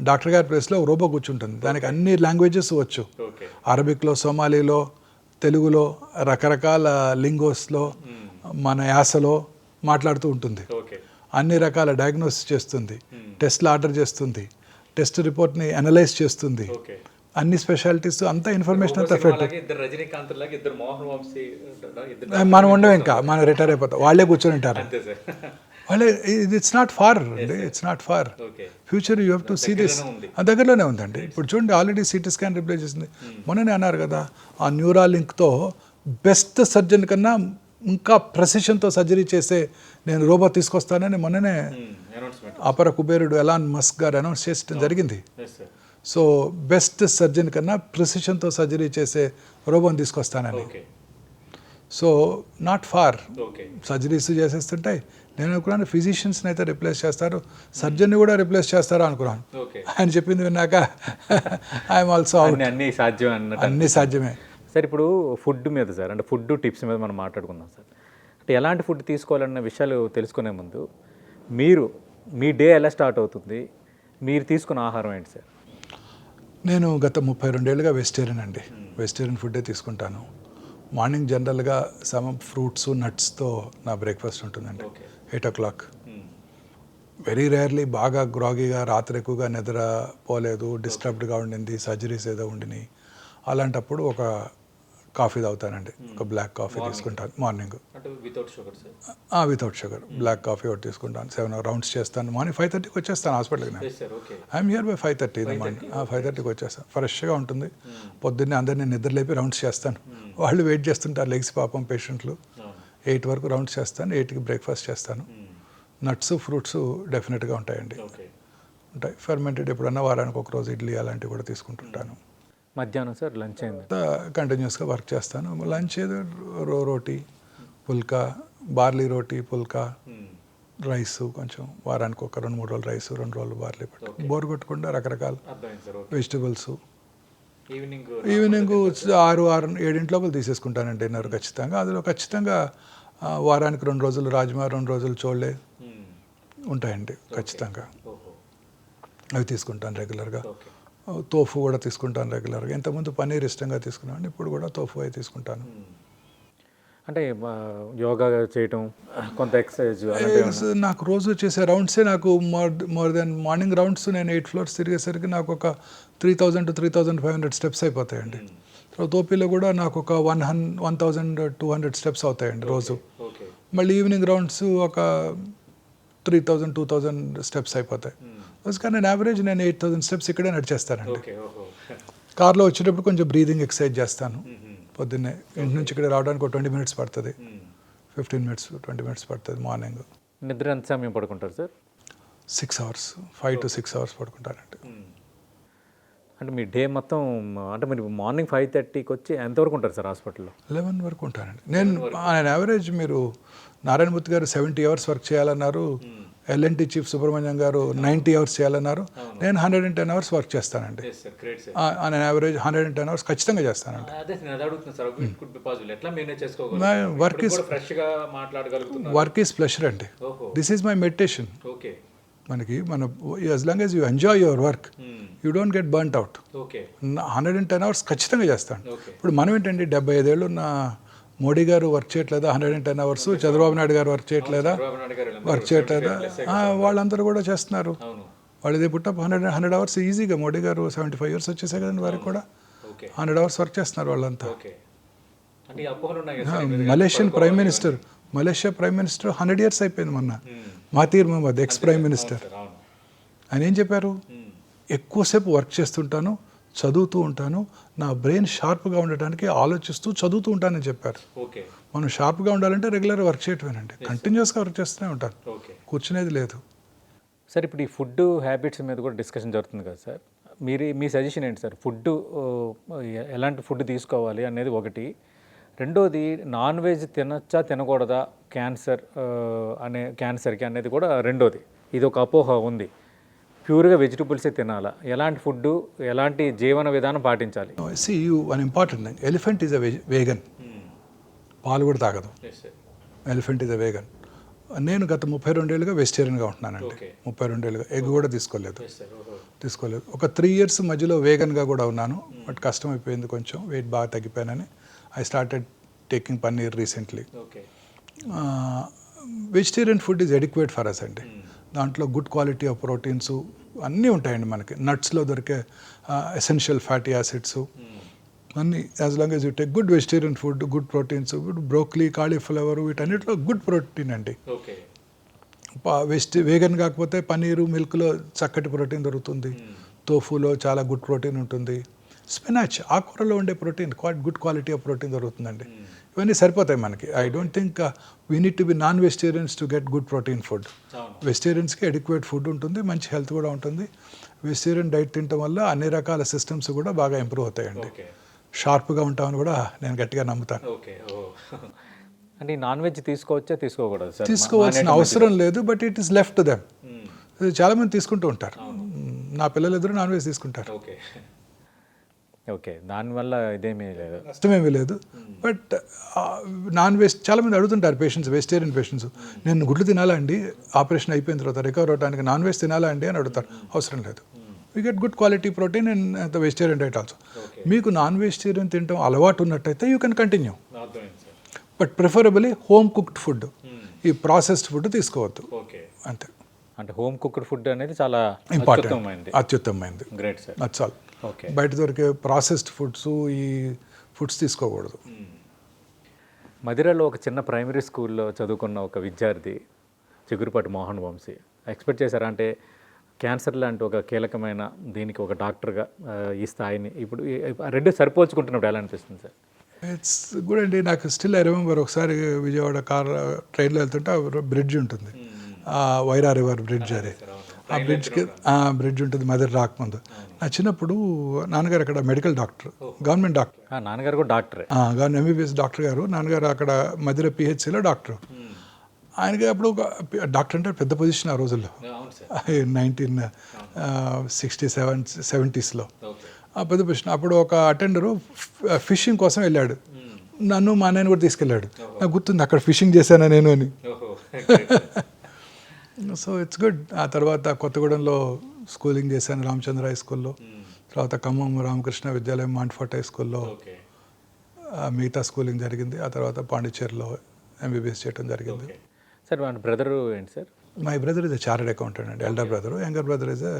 డాక్టర్ గారి ప్లేస్లో ఒక రోబో కూర్చుంటుంది, దానికి అన్ని లాంగ్వేజెస్ వచ్చు. అరబిక్లో, సోమాలీలో, తెలుగులో, రకరకాల లింగోస్లో, మన యాసలో మాట్లాడుతూ ఉంటుంది. అన్ని రకాల డయాగ్నోసిస్ చేస్తుంది, టెస్ట్లు ఆర్డర్ చేస్తుంది, టెస్ట్ రిపోర్ట్ని అనలైజ్ చేస్తుంది. అన్ని స్పెషాలిటీస్ అంతా ఇన్ఫర్మేషన్ అంతా మనం ఉండవు, ఇంకా మనం రిటైర్ అయిపోతాం, వాళ్ళే కూర్చొని ఉంటారు. వాళ్ళే ఇట్స్ నాట్ ఫార్ అండి, it's not far future. You have to see this. దగ్గరలోనే ఉందండి. ఇప్పుడు చూడండి, ఆల్రెడీ సిటీ స్కాన్ రిప్లేస్ చేసింది. మొన్ననే అన్నారు కదా, ఆ న్యూరాలింక్తో బెస్ట్ సర్జన్ కన్నా ఇంకా ప్రెసిషన్తో సర్జరీ చేసే నేను రోబో తీసుకొస్తానని మొన్ననే అపర కుబేరుడు ఎలాన్ మస్క్ గారు అనౌన్స్ చేయడం జరిగింది. సో బెస్ట్ సర్జన్ కన్నా ప్రెసిషన్తో సర్జరీ చేసే రోబోని తీసుకొస్తానని. సో నాట్ ఫార్ సర్జరీస్ చేసేస్తుంటాయి. నేను అనుకున్నాను ఫిజిషియన్స్ని అయితే రిప్లేస్ చేస్తారు, సర్జన్ని కూడా రిప్లేస్ చేస్తారా అనుకున్నాను. ఆయన చెప్పింది విన్నాక ఐఎమ్ ఆల్సో అన్నీ సాధ్యమే. సార్ ఇప్పుడు ఫుడ్ మీద సార్, అంటే ఫుడ్ టిప్స్ మీద మనం మాట్లాడుకుందాం సార్. అంటే ఎలాంటి ఫుడ్ తీసుకోవాలన్న విషయాలు తెలుసుకునే ముందు మీ డే ఎలా స్టార్ట్ అవుతుంది, మీరు తీసుకున్న ఆహారం ఏంటి సార్? నేను గత 32 ఏళ్ళుగా వెజిటేరియన్ అండి. వెజిటేరియన్ ఫుడ్డే తీసుకుంటాను. మార్నింగ్ జనరల్గా సమ్ ఫ్రూట్స్ నట్స్తో నా బ్రేక్ఫాస్ట్ ఉంటుందండి. 8 o'clock. వెరీ రేర్లీ బాగా గ్రాగీగా రాత్రి ఎక్కువగా నిద్ర పోలేదు, డిస్టర్బ్డ్గా ఉండింది, సర్జరీస్ ఏదో ఉండినాయి, అలాంటప్పుడు ఒక కాఫీ తాగుతానండి. ఒక బ్లాక్ కాఫీ తీసుకుంటాను morning. Without sugar black coffee ఒకటి తీసుకుంటాను. 7 రౌండ్స్ చేస్తాను. మార్నింగ్ 5:30కి వచ్చేస్తాను హాస్పిటల్కి. I'm here by 5:30 morning. 5:30కి వచ్చేస్తాను. ఫ్రెష్గా ఉంటుంది. పొద్దున్నే అందరినీ నిద్రలేపి రౌండ్స్ చేస్తాను. వాళ్ళు వెయిట్ చేస్తుంటారు లెగ్స్ పాపం పేషెంట్లు. 8 వరకు రౌండ్స్ చేస్తాను. 8కి బ్రేక్ఫాస్ట్ చేస్తాను. నట్స్ ఫ్రూట్స్ డెఫినెట్గా ఉంటాయండి. ఉంటాయి. ఫెర్మెంటెడ్ ఎప్పుడన్నా వారానికి ఒక రోజు ఇడ్లీ అలాంటివి కూడా తీసుకుంటుంటాను. మధ్యాహ్నం సార్ లంచ్ అయింది. కంటిన్యూస్గా వర్క్ చేస్తాను. లంచ్ ఏదో రోటీ, పుల్కా, బార్లీ రోటీ, పుల్కా, రైస్ కొంచెం వారానికి ఒక 2-3 రోజులు రైస్, 2 రోజులు బార్లీ పెట్టు. బోర్ కొట్టకుండా రకరకాల వెజిటబుల్స్. ఈవినింగ్ 6-7 లోపల తీసేసుకుంటానండి డిన్నర్ ఖచ్చితంగా. అందులో ఖచ్చితంగా వారానికి 2 రోజులు రాజ్మా, 2 రోజులు చోళ్ళే ఉంటాయండి ఖచ్చితంగా. అవి తీసుకుంటాను రెగ్యులర్గా. తోఫు కూడా తీసుకుంటాను రెగ్యులర్గా. ఇంతకుముందు పన్నీర్ ఇష్టంగా తీసుకున్నాను, ఇప్పుడు కూడా తోఫు అవి తీసుకుంటాను. అంటే యోగా చేయటం, కొంత ఎక్సర్సైజ్ నాకు రోజు చేసే రౌండ్సే నాకు మోర్ దెన్ మార్నింగ్ రౌండ్స్ నేను 8 ఫ్లోర్స్ తిరిగేసరికి నాకు ఒక 3000 to 3500 స్టెప్స్ అయిపోతాయండి. తర్వాత ఓపీలో కూడా నాకు ఒక 1200 స్టెప్స్ అవుతాయండి రోజు. మళ్ళీ ఈవినింగ్ రౌండ్స్ ఒక 3000-2000 స్టెప్స్ అయిపోతాయి. కానీ నేను యావరేజ్ 8000 స్టెప్స్ ఇక్కడే నడిచేస్తానండి. కార్లో వచ్చేటప్పుడు కొంచెం బ్రీదింగ్ ఎక్సర్సైజ్ చేస్తాను. పొద్దున్నే ఇంటి నుంచి ఇక్కడ రావడానికి ఒక 20 minutes పడుతుంది, 15 minutes 20 minutes పడుతుంది. మార్నింగ్ నిద్ర ఎంత సమయం పడుకుంటారు సార్? 6 hours, 5 to 6 hours పడుకుంటానండి. అంటే మీ డే మొత్తం, అంటే మీరు మార్నింగ్ 5:30కి వచ్చి ఎంతవరకు ఉంటారు సార్ హాస్పిటల్లో? 11 వరకు ఉంటానండి. నేను యావరేజ్ మీరు నారాయణమూర్తి గారు 70 hours వర్క్ చేయాలన్నారు, L&T చీఫ్ సుబ్రహ్మణ్యం గారు 90 hours చేయాలన్నారు. నేను 110 hours వర్క్ చేస్తానండి. యావరేజ్ 110 hours ఖచ్చితంగా చేస్తానండి. వర్క్ ఈజ్ ప్లెజర్ అండి. This is my meditation. మనకి as long as you enjoy your work, you don't get burnt out. 110 hours ఖచ్చితంగా చేస్తాను. ఇప్పుడు మనం ఏంటండి 75 ఏళ్ళు ఉన్న మోడీ గారు వర్క్ చేయట్లేదా 110 hours? చంద్రబాబు నాయుడు గారు వర్క్ చేయట్లేదా? వాళ్ళందరూ కూడా చేస్తున్నారు. వాళ్ళు ఇదే పుట్టప్ 100 hours ఈజీగా. మోడీ గారు 75 years వచ్చేసాయి కదండి, వారికి కూడా 100 hours వర్క్ చేస్తున్నారు వాళ్ళంతా. మలేషియా ప్రైమ్ మినిస్టర్ 100 years అయిపోయింది మొన్న. Mahathir Mohamad ex prime minister, ఆయన ఏం చెప్పారు? ఎక్కువసేపు వర్క్ చేస్తుంటాను, చదువుతూ ఉంటాను, నా బ్రెయిన్ షార్ప్గా ఉండటానికి ఆలోచిస్తూ చదువుతూ ఉంటానని చెప్పారు. మనం షార్ప్గా ఉండాలంటే రెగ్యులర్గా వర్క్ చేయటమేనండి. కంటిన్యూస్గా వర్క్ చేస్తూనే ఉంటాను, కూర్చునేది లేదు. సార్ ఇప్పుడు ఈ ఫుడ్ హ్యాబిట్స్ మీద కూడా డిస్కషన్ జరుగుతుంది కదా సార్, మీ సజెషన్ ఏంటి సార్? ఫుడ్ ఎలాంటి ఫుడ్ తీసుకోవాలి అనేది ఒకటి. రెండోది, నాన్ వెజ్ తినచ్చా తినకూడదా క్యాన్సర్కి అనేది కూడా రెండోది. ఇది ఒక అపోహ ఉంది. ప్యూర్గా వెజిటబుల్సే తినాలా? ఎలాంటి ఫుడ్, ఎలాంటి జీవన విధానం పాటించాలి? One important thing, elephant is a vegan. పాలు కూడా తాగదు. Elephant is a vegan. నేను గత 32 ఏళ్ళుగా వెజిటేరియన్గా ఉంటున్నానండి. 32 ఏళ్ళుగా ఎగ్ కూడా తీసుకోలేదు. ఒక 3 years మధ్యలో వేగన్గా కూడా ఉన్నాను, బట్ కష్టం అయిపోయింది కొంచెం, వెయిట్ బాగా తగ్గిపోయానని I started taking paneer recently. Vegetarian food is adequate for us అండి. దాంట్లో గుడ్ క్వాలిటీ ఆఫ్ ప్రోటీన్స్ అన్నీ ఉంటాయండి మనకి. నట్స్లో దొరికే ఎసెన్షియల్ ఫ్యాటీ యాసిడ్స్ అన్నీ. As long as you take good vegetarian food, good proteins, broccoli, cauliflower, వీటన్నిటిలో గుడ్ ప్రోటీన్ అండి. వేగన్ కాకపోతే పన్నీరు, మిల్క్లో చక్కటి ప్రోటీన్ దొరుకుతుంది. తోఫులో చాలా గుడ్ ప్రోటీన్ ఉంటుంది. స్పినాచ్, ఆకుకూరలో ఉండే protein, good quality of protein దొరుకుతుందండి. ఇవన్నీ సరిపోతాయి మనకి. I don't think we need to be non vegetarians to get good protein food. వెజిటేరియన్స్కి ఎడిక్వేట్ ఫుడ్ ఉంటుంది, మంచి హెల్త్ కూడా ఉంటుంది. వెజిటేరియన్ డైట్ తినడం వల్ల అన్ని రకాల సిస్టమ్స్ కూడా బాగా ఇంప్రూవ్ అవుతాయండి. షార్ప్గా ఉంటామని కూడా నేను గట్టిగా నమ్ముతాను. అంటే నాన్ వెజ్ తీసుకోవచ్చా తీసుకోకూడదు సార్? తీసుకోవాల్సిన అవసరం లేదు, but it is left them. చాలామంది తీసుకుంటూ ఉంటారు. నా పిల్లలు ఎదురు నాన్ వెజ్ తీసుకుంటారు. ఓకే, దానివల్ల ఇదేమీ లేదు, నష్టమేమీ లేదు. బట్ నాన్ వెజ్ చాలామంది అడుగుతుంటారు పేషెంట్స్, వెజిటేరియన్ పేషెంట్స్, నేను గుడ్లు తినాలా అండి, ఆపరేషన్ అయిపోయిన తర్వాత రికవర్ అవడానికి నాన్ వెజ్ తినాలా అండి అని అడుగుతారు. అవసరం లేదు. We get good quality protein in the vegetarian diet also. మీకు నాన్ వెజిటేరియన్ తినడం అలవాటు ఉన్నట్టయితే you can continue, but preferably home cooked food. ఈ ప్రాసెస్డ్ ఫుడ్ తీసుకోవద్దు అంతే. అంటే హోమ్ కుక్డ్ ఫుడ్ అనేది చాలా ఇంపార్టెంట్, అత్యుత్తమైంది. Great sir. That's all. బయట దొరికే ప్రాసెస్డ్ ఫుడ్స్, ఈ ఫుడ్స్ తీసుకోకూడదు. మదిరలో ఒక చిన్న ప్రైమరీ స్కూల్లో చదువుకున్న ఒక విద్యార్థి చిగురుపాటి మోహన్ వంశీ ఎక్స్పెక్ట్ చేశారా అంటే క్యాన్సర్ లాంటి ఒక కీలకమైన దీనికి ఒక డాక్టర్గా ఈ స్థాయిని ఇప్పుడు రెండు సరిపోల్చుకుంటున్నప్పుడు ఎలా అనిపిస్తుంది సార్? ఇట్స్ గుడ్ అండి. నాకు స్టిల్ ఐ రిమెంబర్ ఒకసారి విజయవాడ ట్రైన్లో వెళ్తుంటే బ్రిడ్జ్ ఉంటుంది, వైరా రివర్ బ్రిడ్జ్. అది ఆ బ్రిడ్జ్కి బ్రిడ్జ్ ఉంటుంది మదర్ రాకముందు. నా చిన్నప్పుడు నాన్నగారు అక్కడ మెడికల్ డాక్టర్, గవర్నమెంట్ డాక్టర్, నాన్నగారు కూడా డాక్టరే. గవర్నమెంట్ ఎంబీబీఎస్ డాక్టర్ గారు. నాన్నగారు అక్కడ మధుర పిహెచ్సిలో డాక్టర్. ఆయనకి అప్పుడు డాక్టర్ అంటే పెద్ద పొజిషన్ ఆ రోజుల్లో, 1967-70s ఆ పెద్ద పొజిషన్. అప్పుడు ఒక అటెండరు ఫిషింగ్ కోసం వెళ్ళాడు, నన్ను మా అన్నయ్యని కూడా తీసుకెళ్ళాడు. నాకు గుర్తుంది అక్కడ ఫిషింగ్ చేశాను నేను అని. So it's good. ఆ తర్వాత కొత్తగూడెంలో స్కూలింగ్ చేశాను, రామచంద్ర హై స్కూల్లో. తర్వాత ఖమ్మం రామకృష్ణ విద్యాలయం మాంట్ఫోర్ట్ హై స్కూల్లో మిగతా స్కూలింగ్ జరిగింది. ఆ తర్వాత పాండిచ్చేరిలో ఎంబీబీఎస్ చేయడం జరిగింది. సార్ మన బ్రదరు ఏంటి sir? My brother is a chartered accountant అండి, elder brother. Younger brother is a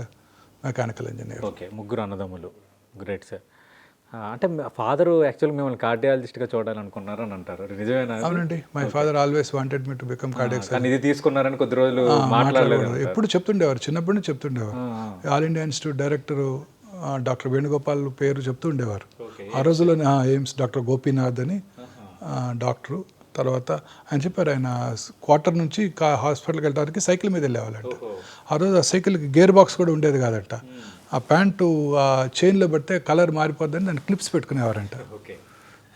mechanical engineer. Okay, ముగ్గురు అన్నదమ్ములు. Great sir. అంటే ఫాదర్ యాక్చువల్గా మిమ్మల్ని కార్డియాలజిస్ట్గా చూడాలనుకున్నారని అంటారు, నిజమేనా? అవునండి, my father always wanted me to become cardiac surgeon. ఇది తీసుకున్నారని కొద్ది రోజులు మాట్లాడలేదు. ఎప్పుడు చెప్తుండేవారు, చిన్నప్పటి నుంచి చెప్తుండేవారు. All India institute director doctor Venugopal పేరు చెప్తూ ఉండేవారు. ఆ రోజుల్లోనే ఎయిమ్స్ డాక్టర్ గోపీనాథ్ అని డాక్టరు. తర్వాత ఆయన చెప్పారు, ఆయన క్వార్టర్ నుంచి హాస్పిటల్కి వెళ్ళడానికి సైకిల్ మీద వెళ్ళేవాళ్ళంట. ఆ రోజు ఆ సైకిల్కి గేర్ బాక్స్ కూడా ఉండేది కాదట. ఆ ప్యాంటు ఆ చైన్లో పెడితే కలర్ మారిపోద్దని దాన్ని క్లిప్స్ పెట్టుకునేవారంట.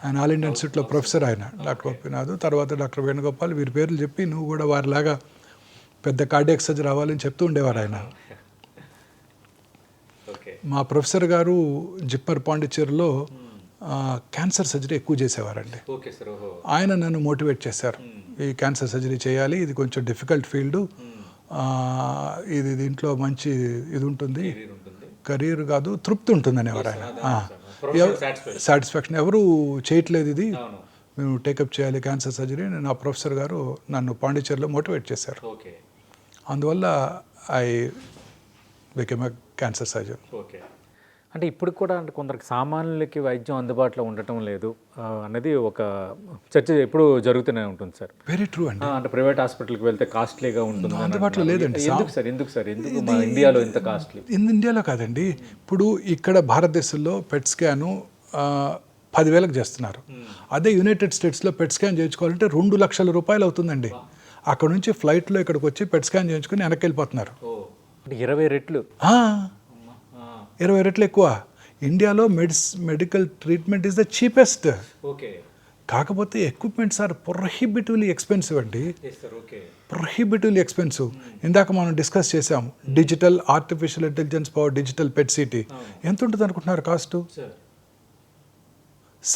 ఆయన ఆల్ ఇండియా ఇన్స్టిట్యూట్లో ప్రొఫెసర్ ఆయన డాక్టర్ గోపీనాథ్. తర్వాత డాక్టర్ వేణుగోపాల్, వీరి పేర్లు చెప్పి నువ్వు కూడా వారిలాగా పెద్ద కార్డియాక్ సర్జరీ అవ్వాలని చెప్తూ ఉండేవారు ఆయన. మా ప్రొఫెసర్ గారు జిప్పర్ పాండిచ్చేరిలో క్యాన్సర్ సర్జరీ ఎక్కువ చేసేవారండి. ఆయన నన్ను మోటివేట్ చేశారు, ఈ క్యాన్సర్ సర్జరీ చేయాలి, ఇది కొంచెం డిఫికల్ట్ ఫీల్డ్, ఇది దీంట్లో మంచి ఇది ఉంటుంది, కెరీర్ కాదు తృప్తి ఉంటుంది అనేవారు ఆయన. సాటిస్ఫాక్షన్, ఎవరు చేయట్లేదు ఇది, మేము టేకప్ చేయాలి క్యాన్సర్ సర్జరీ. నా ప్రొఫెసర్ గారు నన్ను పాండిచ్చేరిలో మోటివేట్ చేశారు. అందువల్ల I became a cancer surgeon. అంటే ఇప్పుడు కూడా అంటే కొందరికి సామాన్యులకి వైద్యం అందుబాటులో ఉండటం లేదు అనేది ఒక చర్చ ఎప్పుడు జరుగుతూనే ఉంటుంది సార్. వెరీ ట్రూ అండి. అంటే ప్రైవేట్ హాస్పిటల్కి వెళ్తే కాస్ట్లీగా ఉంటుంది, అందుబాటులో లేదండి. ఎందుకు సార్ మా ఇండియాలో ఇంత కాస్ట్లీ? ఇండియాలో కాదండి, ఇప్పుడు ఇక్కడ భారతదేశంలో పెట్ స్కాను 10,000కి చేస్తున్నారు. అదే యునైటెడ్ స్టేట్స్లో పెట్ స్కాన్ చేయించుకోవాలంటే 2 లక్షల రూపాయలు అవుతుందండి. అక్కడ నుంచి ఫ్లైట్లో ఇక్కడికి వచ్చి పెట్ స్కాన్ చేయించుకుని వెనక్కి వెళ్ళిపోతున్నారు. అంటే 20 రెట్లు, 20 రెట్లు ఎక్కువ. ఇండియాలో medical treatment is the cheapest. కాకపోతే ఎక్విప్మెంట్స్ ఆర్ ప్రొహిబిటివ్లీ ఎక్స్పెన్సివ్ అండి, ప్రొహిబిటివ్లీ ఎక్స్పెన్సివ్. ఇందాక మనం డిస్కస్ చేసాము, digital artificial intelligence power digital PET city ఎంత ఉంటుంది అనుకుంటున్నారు కాస్ట్?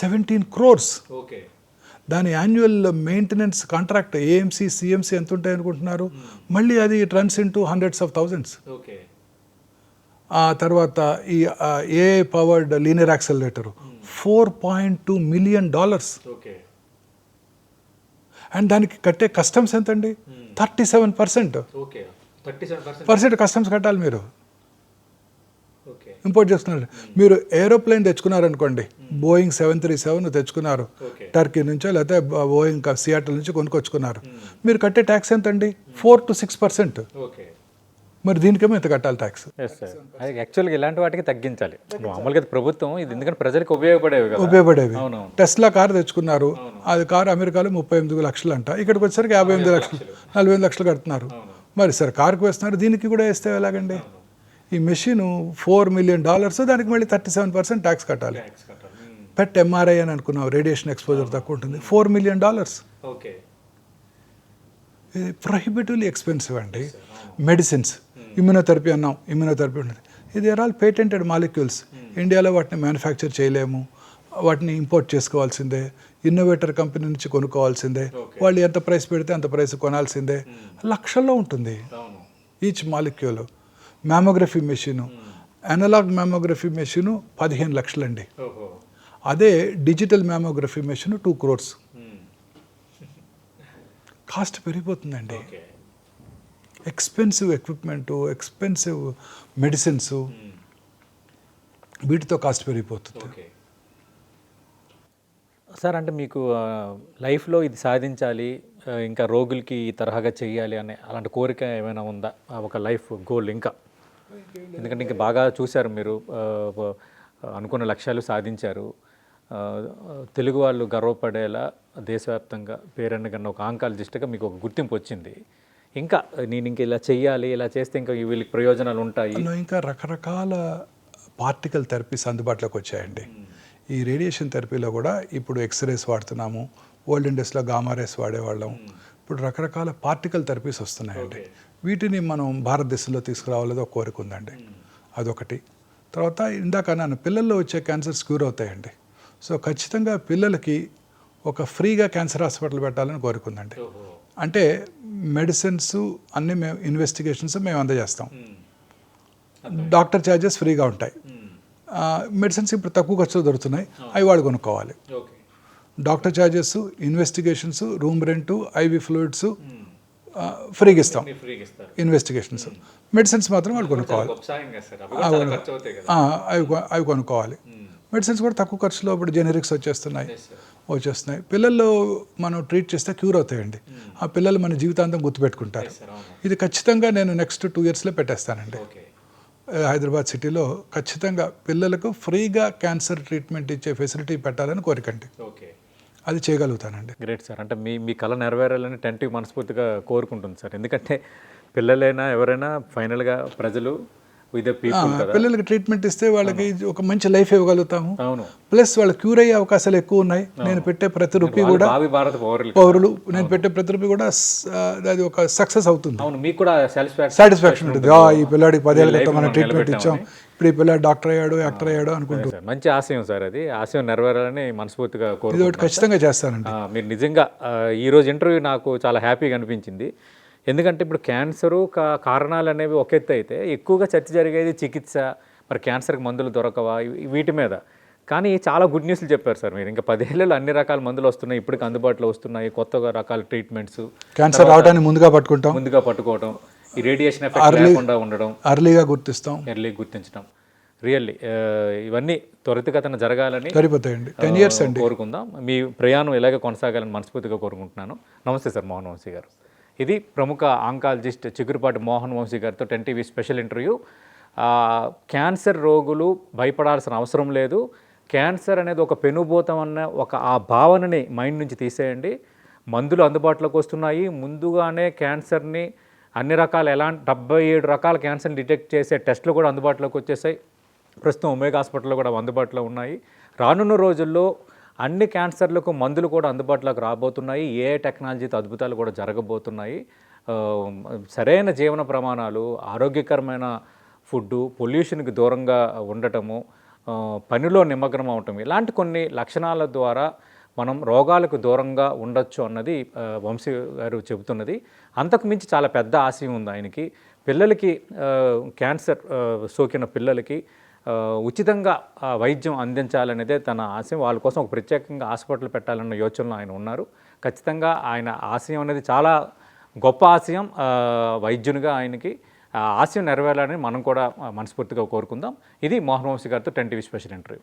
17 crores. దాని annual maintenance contract AMC CMC ఎంత ఉంటాయి అనుకుంటున్నారు? మళ్ళీ అది runs in to hundreds of thousands. ఆ తర్వాత ఈ AI powered linear accelerator $4.2 million. And దానికి కట్టే కస్టమ్స్ ఎంత అండి? 37% కస్టమ్స్ కట్టాలి మీరు. ఇంపోర్ట్ చేసుకున్నారు. మీరు ఏరోప్లేన్ తెచ్చుకున్నారనుకోండి, బోయింగ్ 737 తెచ్చుకున్నారు టర్కీ నుంచో, లేకపోతే బోయింగ్ సియాటల్ నుంచి కొనుక్కొచ్చుకున్నారు, మీరు కట్టే ట్యాక్స్ ఎంత అండి? 4 to 6%. మరి దీనికేమో ఎంత కట్టాలి ట్యాక్స్? యాక్చువల్గా ఇలాంటి వాటికి తగ్గించాలి మామూలుగా ప్రభుత్వం, ఇది ఎందుకంటే ప్రజలకు ఉపయోగపడేవి. టెస్లా కారు తెచ్చుకున్నారు, అది కారు అమెరికాలో 38 లక్షలు అంట, ఇక్కడికి వచ్చేసరికి 58 లక్షలు 45 లక్షలు కడుతున్నారు. మరి సరే కారుకు వేస్తున్నారు, దీనికి కూడా వేస్తే ఎలాగండి? ఈ మెషిన్ $4 million, దానికి మళ్ళీ 37% ట్యాక్స్ కట్టాలి. పెట్ ఎంఆర్ఐ అని అనుకున్నాం, రేడియేషన్ ఎక్స్పోజర్ తక్కువ ఉంటుంది, $4 million. ఇది ప్రొహిబిటివ్లీ ఎక్స్పెన్సివ్ అండి. మెడిసిన్స్, ఇమ్యూనోథెరపీ అన్నాం, ఇమ్యూనోథెరపీ ఉంటుంది, ఇది ఆర్ ఆల్ పేటెంటెడ్ మాలిక్యూల్స్. ఇండియాలో వాటిని మ్యానుఫ్యాక్చర్ చేయలేము, వాటిని ఇంపోర్ట్ చేసుకోవాల్సిందే, ఇన్నోవేటర్ కంపెనీ నుంచి కొనుక్కోవాల్సిందే, వాళ్ళు ఎంత ప్రైస్ పెడితే అంత ప్రైస్ కొనాల్సిందే, లక్షల్లో ఉంటుంది each molecule. Mammography machine, analog mammography machine 15 లక్షలండి. అదే digital mammography machine 2 crores. Cost పెరిగిపోతుందండి. ఎక్స్పెన్సివ్ ఎక్విప్మెంటు, ఎక్స్పెన్సివ్ మెడిసిన్స్, వీటితో కాస్ట్ పెరిగిపోతుంది. సార్ అంటే మీకు లైఫ్లో ఇది సాధించాలి, ఇంకా రోగులకి ఈ తరహాగా చేయాలి అనే అలాంటి కోరిక ఏమైనా ఉందా? ఒక లైఫ్ గోల్ ఇంకా, ఎందుకంటే ఇంకా బాగా చూశారు మీరు, అనుకున్న లక్ష్యాలు సాధించారు, తెలుగు వాళ్ళు గర్వపడేలా దేశవ్యాప్తంగా పేరెన్నగన్న ఒక ఆంకాలజిస్ట్గా మీకు ఒక గుర్తింపు వచ్చింది. ఇంకా నేను ఇంక ఇలా చెయ్యాలి, ఇలా చేస్తే ఇంకా వీళ్ళకి ప్రయోజనాలు ఉంటాయి. ఇంకా రకరకాల పార్టికల్ థెరపీస్ అందుబాటులోకి వచ్చాయండి. ఈ రేడియేషన్ థెరపీలో కూడా ఇప్పుడు ఎక్స్రేస్ వాడుతున్నాము, ఓల్డెన్ డేస్లో గామా రేస్ వాడేవాళ్ళం. ఇప్పుడు రకరకాల పార్టికల్ థెరపీస్ వస్తున్నాయండి. వీటిని మనం భారతదేశంలో తీసుకురావాలని ఒక కోరిక ఉందండి. అదొకటి. తర్వాత ఇందాక అన్నాను, పిల్లల్లో వచ్చే క్యాన్సర్స్ క్యూర్ అవుతాయండి. సో ఖచ్చితంగా పిల్లలకి ఒక ఫ్రీగా క్యాన్సర్ హాస్పిటల్ పెట్టాలని కోరిక ఉందండి. అంటే మెడిసిన్స్ అన్ని మేము ఇన్వెస్టిగేషన్స్ మేము అందజేస్తాం. డాక్టర్ ఛార్జెస్ ఫ్రీగా ఉంటాయి. మెడిసిన్స్ ఇప్పుడు తక్కువ ఖర్చులో దొరుకుతున్నాయి, అవి వాళ్ళు కొనుక్కోవాలి. Doctor charges, investigations, room rent, IV fluids ఫ్రీగా ఇస్తాం. ఇన్వెస్టిగేషన్స్, మెడిసిన్స్ మాత్రం వాళ్ళు కొనుక్కోవాలి. అవి కొనుక్కోవాలి. మెడిసిన్స్ కూడా తక్కువ ఖర్చులో ఇప్పుడు జెనరిక్స్ వచ్చేస్తున్నాయి. పిల్లల్లో మనం ట్రీట్ చేస్తే క్యూర్ అవుతాయండి. ఆ పిల్లలు మన జీవితాంతం గుర్తుపెట్టుకుంటారు. ఇది ఖచ్చితంగా నేను నెక్స్ట్ 2 yearsలో పెట్టేస్తానండి. హైదరాబాద్ సిటీలో ఖచ్చితంగా పిల్లలకు ఫ్రీగా క్యాన్సర్ ట్రీట్మెంట్ ఇచ్చే ఫెసిలిటీ పెట్టాలని కోరికండి. అది చేయగలుగుతానండి. Great sir. అంటే మీ కళ నెరవేరాలని టెంటివ్ మనస్ఫూర్తిగా కోరుకుంటుంది సార్. ఎందుకంటే పిల్లలైనా ఎవరైనా ఫైనల్గా ప్రజలు విత్ పీపుల్ కదా. పిల్లలకి ట్రీట్మెంట్ ఇస్తే వాళ్ళకి ఒక మంచి లైఫ్ ఇవ్వగలుగుతాము. అవును. ప్లస్ వాళ్ళకి క్యూర్ అయ్యే అవకాశాలు ఎక్కువ ఉన్నాయి. నేను పెట్టే ప్రతి రూపీ కూడా భారత పౌరులు నేను పెట్టే ప్రతి రూపీ కూడా అది ఒక సక్సెస్ అవుతుంది. అవును, మీకు కూడా సాటిస్ఫాక్షన్ ఉంటుంది. ఈ పిల్లాడికి 10 ఏళ్ళ క్రితం మనం ట్రీట్మెంట్ ఇచ్చాం, ఇప్పుడు ఈ పిల్లాడు డాక్టర్ అయ్యాడు, యాక్టర్ అయ్యాడు అనుకుంటూ. మంచి ఆశయం సార్. అది ఆశయం నెరవేరాలని మనస్ఫూర్తిగా ఇది ఒకటి కోరుకుంటున్నాను. ఖచ్చితంగా చేస్తానండి. మీరు నిజంగా ఈరోజు ఇంటర్వ్యూ నాకు చాలా హ్యాపీగా అనిపించింది. ఎందుకంటే ఇప్పుడు క్యాన్సరు కారణాలు అనేవి ఒక ఎత్తు అయితే ఎక్కువగా చర్చ జరిగేది చికిత్స, మరి క్యాన్సర్కి మందులు దొరకవా, వీటి మీద. కానీ చాలా గుడ్ న్యూస్లు చెప్పారు సార్ మీరు. ఇంకా 10 ఏళ్ళలో అన్ని రకాల మందులు వస్తున్నాయి, ఇప్పటికి అందుబాటులో వస్తున్నాయి, కొత్తగా రకాల ట్రీట్మెంట్స్. క్యాన్సర్ రావడానికి ముందుగా పట్టుకోవడం, ఈ రేడియేషన్ ఎఫెక్ట్ లేకుండా ఉండడం, ఎర్లీగా గుర్తించడం. రియల్లీ ఇవన్నీ త్వరితగతిన జరగాలని సరిపోతాయండి. 10 years అండి కోరుకుందాం. మీ ప్రయాణం ఇలాగే కొనసాగాలని మనస్ఫూర్తిగా కోరుకుంటున్నాను. నమస్తే సార్ మోహన్ వంశీ గారు. ఇది ప్రముఖ ఆంకాలజిస్ట్ చిగురుపాటి మోహన్ వంశీ గారితో 10 TV స్పెషల్ ఇంటర్వ్యూ. క్యాన్సర్ రోగులు భయపడాల్సిన అవసరం లేదు. క్యాన్సర్ అనేది ఒక పెనుభూతం అన్న ఆ భావనని మైండ్ నుంచి తీసేయండి. మందులు అందుబాటులోకి వస్తున్నాయి. ముందుగానే క్యాన్సర్ని అన్ని రకాల 77 రకాల క్యాన్సర్ని డిటెక్ట్ చేసే టెస్టులు కూడా అందుబాటులోకి వచ్చేసాయి. ప్రస్తుతం ఒమేగా హాస్పిటల్లో కూడా అందుబాటులో ఉన్నాయి. రానున్న రోజుల్లో అన్ని క్యాన్సర్లకు మందులు కూడా అందుబాటులోకి రాబోతున్నాయి. ఏ టెక్నాలజీతో అద్భుతాలు కూడా జరగబోతున్నాయి. సరైన జీవన ప్రమాణాలు, ఆరోగ్యకరమైన ఫుడ్డు, పొల్యూషన్కి దూరంగా ఉండటము, పనిలో నిమగ్నం అవటం, ఇలాంటి కొన్ని లక్షణాల ద్వారా మనం రోగాలకు దూరంగా ఉండొచ్చు అన్నది వంశీ గారు చెబుతున్నది. అంతకు మించి చాలా పెద్ద ఆశయం ఉంది ఆయనకి. పిల్లలకి క్యాన్సర్ సోకిన పిల్లలకి ఉచితంగా వైద్యం అందించాలనేదే తన ఆశయం. వాళ్ళ కోసం ఒక ప్రత్యేకంగా హాస్పిటల్ పెట్టాలన్న యోచనలో ఆయన ఉన్నారు. ఖచ్చితంగా ఆయన ఆశయం అనేది చాలా గొప్ప ఆశయం. వైద్యునిగా ఆయనకి ఆశయం నెరవేరాలని మనం కూడా మనస్ఫూర్తిగా కోరుకుందాం. ఇది మోహన్ వంశీ గారితో 10 TV స్పెషల్ ఇంటర్వ్యూ.